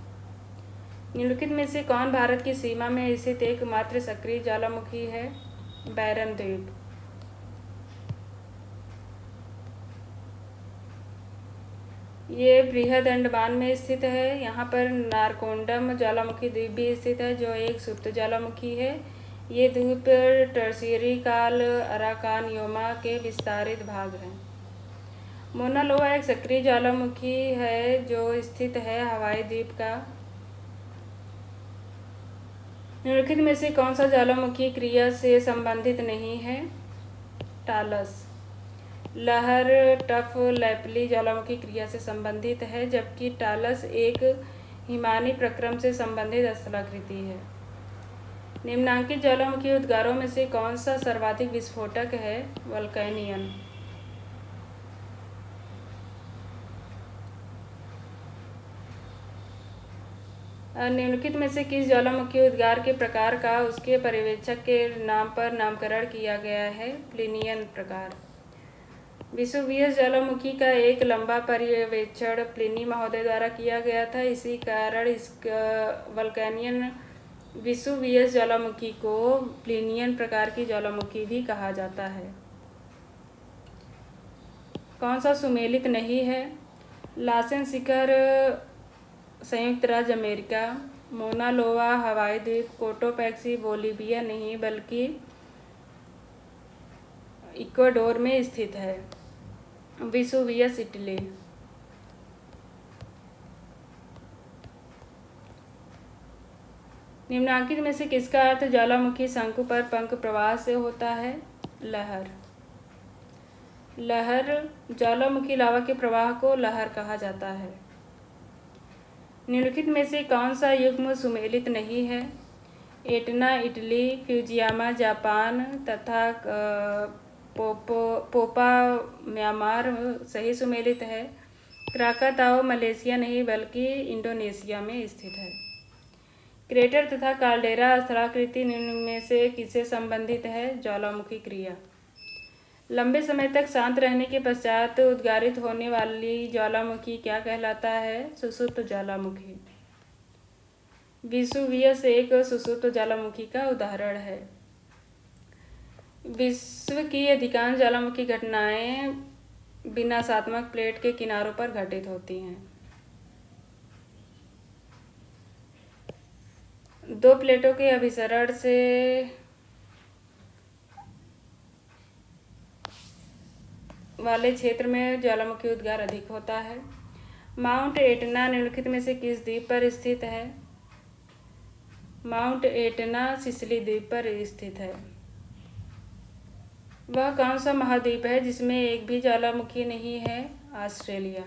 निम्नलिखित में से कौन भारत की सीमा में स्थित एकमात्र सक्रिय ज्वालामुखी है? बैरन द्वीप। ये बृहद अंडमान में स्थित है। यहाँ पर नारकोंडम ज्वालामुखी द्वीप भी स्थित है जो एक सुप्त ज्वालामुखी है। ये द्वीप टर्शियरी काल अराकान योमा के विस्तारित भाग हैं। मोना लोआ एक सक्रिय ज्वालामुखी है जो स्थित है हवाई द्वीप का। निम्नलिखित में से कौन सा ज्वालामुखी क्रिया से संबंधित नहीं है? टालस। लहर टफ लैपली ज्वालामुखी क्रिया से संबंधित है जबकि टालस एक हिमानी प्रक्रम से संबंधित स्थलाकृति है। निम्नांकित ज्वालामुखी उद्गारों में से कौन सा सर्वाधिक विस्फोटक है? वल्केनियन। निम्नलिखित में से किस ज्वालामुखी उद्गार के प्रकार का उसके पर्यवेक्षक के नाम पर नामकरण किया गया है? प्लिनियन प्रकार। विसुवियस ज्वालामुखी का एक लंबा पर्यवेक्षण प्लिनी महोदय द्वारा किया गया था। इसी कारण इस वल्केनियन विसुवियस ज्वालामुखी को प्लिनियन प्रकार की ज्वालामुखी भी कहा जाता है। कौन सा सुमेलित नहीं है? लासेन शिखर संयुक्त राज्य अमेरिका, मोना लोआ हवाई द्वीप, कोटोपैक्सी बोलीविया नहीं बल्कि इक्वाडोर में स्थित है। Vesuvius Italy. निम्नांकित में से किसका अर्थ ज्वालामुखी शंकु पर पंख प्रवाह से होता है? लहर। लहर ज्वालामुखी लावा के प्रवाह को लहर कहा जाता है। निम्नलिखित में से कौन सा युग्म सुमेलित नहीं है? एटना इटली, फ्यूजियामा जापान तथा पोपा म्यांमार सही सुमेलित है। क्राकाताओ मलेशिया नहीं बल्कि इंडोनेशिया में स्थित है। क्रेटर तथा काल्डेरा स्थलाकृति निम्न में से किससे संबंधित है? ज्वालामुखी क्रिया। लंबे समय तक शांत रहने के पश्चात उद्गारित होने वाली ज्वालामुखी क्या कहलाता है? सुषुप्त ज्वालामुखी। विसुवियस एक सुषुप्त ज्वालामुखी का उदाहरण है। विश्व की अधिकांश ज्वालामुखी घटनाएं विनाशात्मक प्लेट के किनारों पर घटित होती हैं। दो प्लेटों के अभिसरण से वाले क्षेत्र में ज्वालामुखी उद्गार अधिक होता है। माउंट एटना निम्नलिखित में से किस द्वीप पर स्थित है? माउंट एटना सिसिली द्वीप पर स्थित है। वह कौन सा महाद्वीप है जिसमें एक भी ज्वालामुखी नहीं है? ऑस्ट्रेलिया।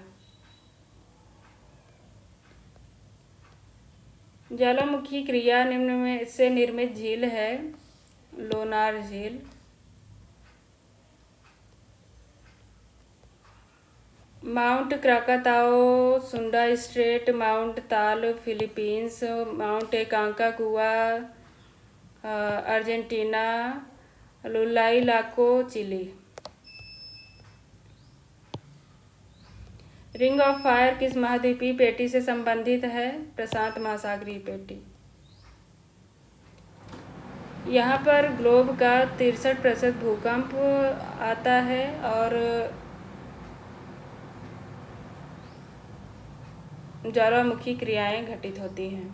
ज्वालामुखी क्रिया निम्न में से निर्मित झील है? लोनार झील। Mount Krakatoa, Sunda strait, mount Taal Philippines, mount Aconcagua Argentina, Llullaillaco Chile. Ring of fire किस महाद्वीपीय पेटी से संबंधित है? प्रशांत महासागरीय पेटी। यहाँ पर ग्लोब का 63% भूकंप आता है और ज्वालामुखी क्रियाएं घटित होती हैं।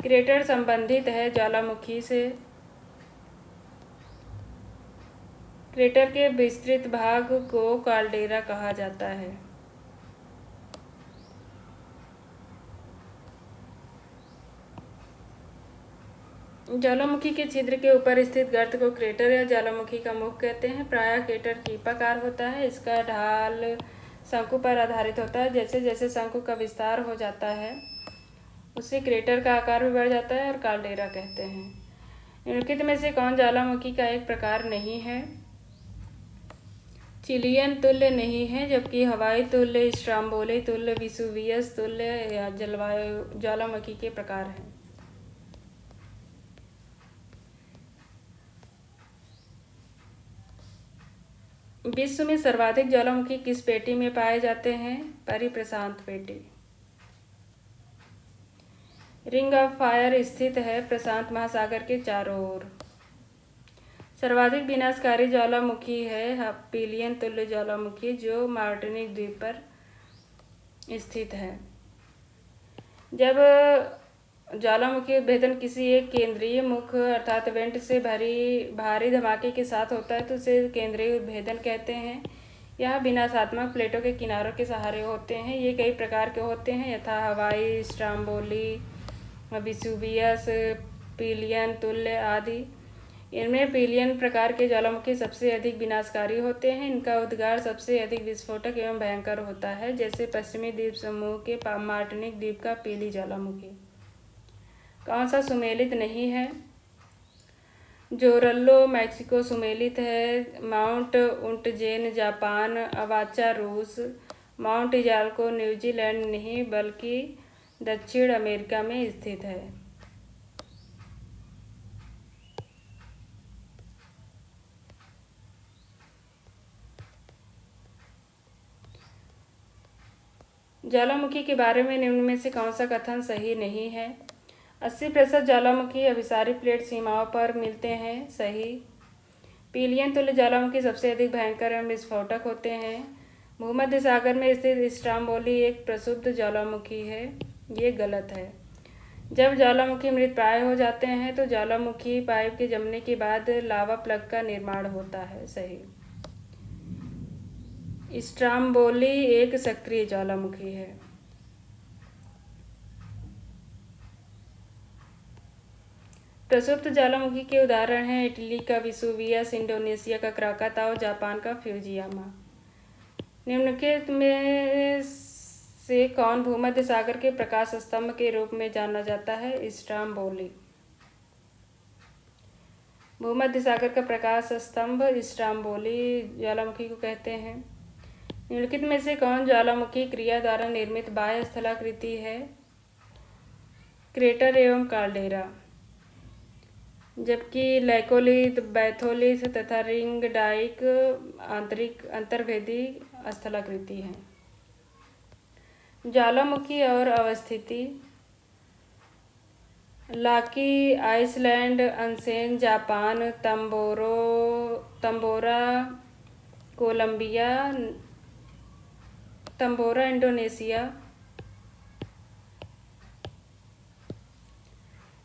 क्रेटर संबंधित है ज्वालामुखी से। क्रेटर के विस्तृत भाग को काल्डेरा कहा जाता है। ज्वालामुखी के छिद्र के ऊपर स्थित गर्त को क्रेटर या ज्वालामुखी का मुख कहते हैं। प्रायः क्रेटर कीपाकार होता है। इसका ढाल शंकु पर आधारित होता है। जैसे जैसे शंकु का विस्तार हो जाता है उससे क्रेटर का आकार भी बढ़ जाता है और काल्डेरा कहते हैं। निम्नलिखित में से कौन ज्वालामुखी का एक प्रकार नहीं है? चिलियन तुल्य नहीं है जबकि हवाई तुल्य, स्ट्राम्बोली तुल्य, विसुवियस तुल्य या जलवायु ज्वालामुखी के प्रकार हैं। विश्व में सर्वाधिक ज्वालामुखी किस पेटी में पाए जाते हैं? परिप्रशांत पेटी। रिंग ऑफ फायर स्थित है प्रशांत महासागर के चारों ओर। सर्वाधिक विनाशकारी ज्वालामुखी है हाइपीलियन तुल्य ज्वालामुखी जो मार्टिनिक द्वीप पर स्थित है। जब ज्वालामुखी उद्भेदन किसी एक केंद्रीय मुख अर्थात वेंट से भारी धमाके के साथ होता है तो उसे केंद्रीय उद्भेदन कहते हैं। यह विनाशात्मक प्लेटों के किनारों के सहारे होते हैं। ये कई प्रकार के होते हैं यथा हवाई, स्ट्राम्बोली, विसुवियस, पिलियन तुल्य आदि। इनमें पिलियन प्रकार के ज्वालामुखी सबसे अधिक विनाशकारी होते हैं। इनका उद्गार सबसे अधिक विस्फोटक एवं भयंकर होता है, जैसे पश्चिमी द्वीप समूह के मार्टिनिक द्वीप का पीली ज्वालामुखी। कौन सा सुमेलित नहीं है? जोरल्लो मैक्सिको सुमेलित है। माउंट उंटजेन जापान, अवाचा रूस, माउंट इजाल्को न्यूजीलैंड नहीं बल्कि दक्षिण अमेरिका में स्थित है। ज्वालामुखी के बारे में निम्न में से कौन सा कथन सही नहीं है? 80% ज्वालामुखी अभिसारी प्लेट सीमाओं पर मिलते हैं। सही। पिलियन तुल्य ज्वालामुखी सबसे अधिक भयंकर एवं विस्फोटक होते हैं। भूमध्य सागर में स्थित स्ट्रोम्बोली एक प्रक्षुब्ध ज्वालामुखी है। ये गलत है। जब ज्वालामुखी मृतप्राय हो जाते हैं तो ज्वालामुखी पाइप के जमने के बाद लावा प्लग का निर्माण होता है। सही। स्ट्रोम्बोली एक सक्रिय ज्वालामुखी है। प्रक्षुब्ध ज्वालामुखी के उदाहरण हैं इटली का विसुवियस, इंडोनेशिया का क्राकाताओ, जापान का फ्यूजियामा। निम्नलिखित में से कौन भूमध्य सागर के प्रकाश स्तंभ के रूप में जाना जाता है? स्ट्रोम्बोली। भूमध्य सागर का प्रकाश स्तंभ स्ट्रोम्बोली ज्वालामुखी को कहते हैं। निम्नलिखित में से कौन ज्वालामुखी क्रिया द्वारा निर्मित बाह्य स्थलाकृति है? क्रेटर एवं काल्डेरा। जबकि लैकोलिथ, बैथोलिथ तथा रिंग डाइक आंतरिक अंतर्भेदी स्थलाकृति हैं। ज्वालामुखी और अवस्थिति। Laki Iceland, Unzen Japan, Tambora Colombia, Tambora Indonesia,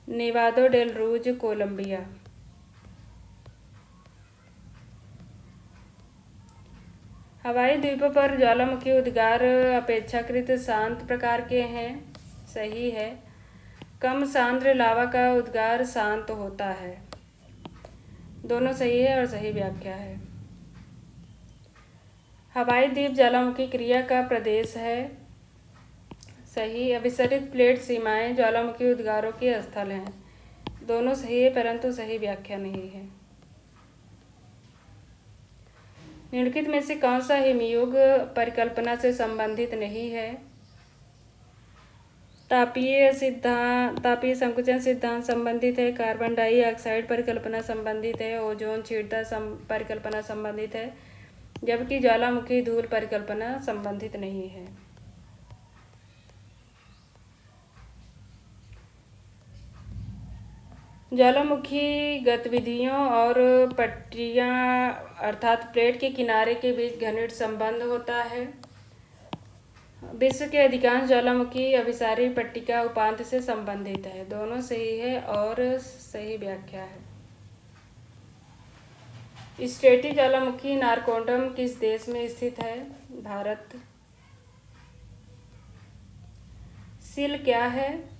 Nevado del Ruiz Colombia. Hawaii द्वीपों पर ज्वालामुखी उद्गार अपेक्षाकृत शांत प्रकार के हैं। सही है। कम सांद्र लावा का उद्गार शांत होता है। दोनों सही है और सही व्याख्या है। हवाई द्वीप ज्वालामुखी क्रिया का प्रदेश है। सही। अभिसरित प्लेट सीमाएं ज्वालामुखी उद्गारों के स्थल हैं। दोनों सही है परंतु सही व्याख्या नहीं है। निम्नलिखित में से कौन सा हिमयुग परिकल्पना से संबंधित नहीं है? तापीय संकुचन सिद्धांत संबंधित है। कार्बन डाइऑक्साइड परिकल्पना संबंधित है। ओजोन क्षीणता परिकल्पना संबंधित है। जबकि ज्वालामुखी धूल परिकल्पना संबंधित नहीं है। ज्वालामुखी गतिविधियों और पट्टियां अर्थात प्लेट के किनारे के बीच घनिष्ठ संबंध होता है। विश्व के अधिकांश ज्वालामुखी अभिसारी पट्टिका उपांत से संबंधित है। दोनों सही है और सही व्याख्या है। स्ट्रेटी ज्वालामुखी नारकोंडम किस देश में स्थित है? भारत। सिल क्या है?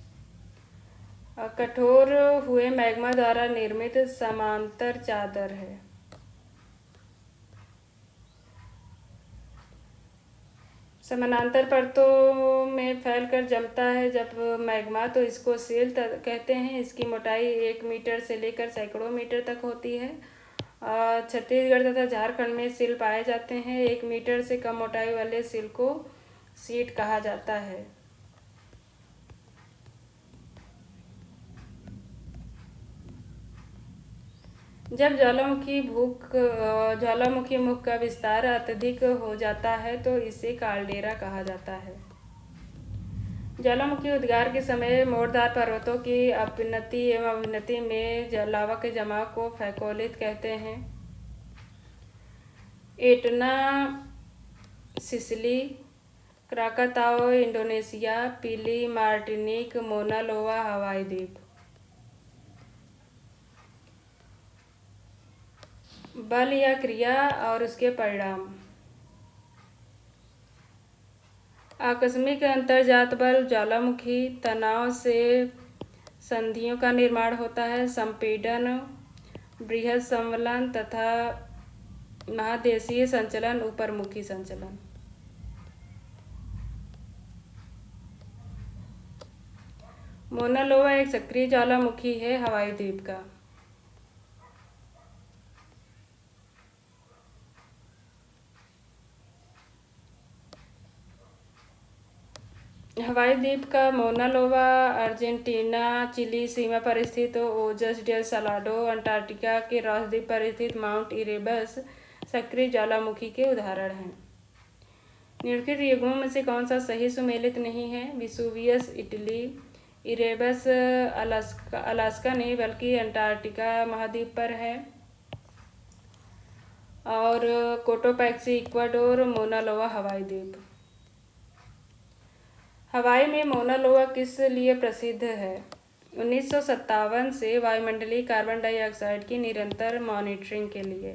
कठोर हुए मैग्मा द्वारा निर्मित समांतर चादर है। समानांतर परतों में फैलकर जमता है जब मैग्मा तो इसको सिल कहते हैं। इसकी मोटाई 1 मीटर से लेकर सैकड़ों मीटर तक होती है। छत्तीसगढ़ तथा झारखंड में सिल पाए जाते हैं। 1 मीटर से कम मोटाई वाले सिल को सीट कहा जाता है। जब ज्वालामुखी मुख का विस्तार अत्यधिक हो जाता है तो इसे काल्डेरा कहा जाता है। ज्वालामुखी उद्गार के समय मोड़दार पर्वतों की अपनति एवं अवनति में लावा के जमाव को फैकोलिथ कहते हैं। एटना सिसिली, क्राकाताओ इंडोनेशिया, पिली मार्टिनिक, मोना लोआ हवाई द्वीप। बल या क्रिया और उसके परिणाम। आकस्मिक अंतर्जात बल ज्वालामुखी तनाव से संधियों का निर्माण होता है। संपीड़न, बृहद संवलन तथा महादेशीय संचलन, ऊपरमुखी संचलन। मोना लोवा एक सक्रिय ज्वालामुखी है हवाई द्वीप का। हवाई द्वीप का मोना लोवा अर्जेंटीना चिली सीमा पर स्थित ओजस डेल सालाडो अंटार्कटिका के रॉस द्वीप पर स्थित माउंट इरेबस सक्रिय ज्वालामुखी के उदाहरण हैं। निम्नलिखित युग्मों में से कौन सा सही सुमेलित नहीं है? विसुवियस इटली, इरेबस अलास्का नहीं बल्कि अंटार्कटिका महाद्वीप पर है, और कोटोपैक्सी इक्वाडोर, मोना लोवा हवाई द्वीप। हवाई में मोना लोवा किस लिए प्रसिद्ध है? 1957 से वायुमंडलीय कार्बन डाइऑक्साइड की निरंतर मॉनिटरिंग के लिए।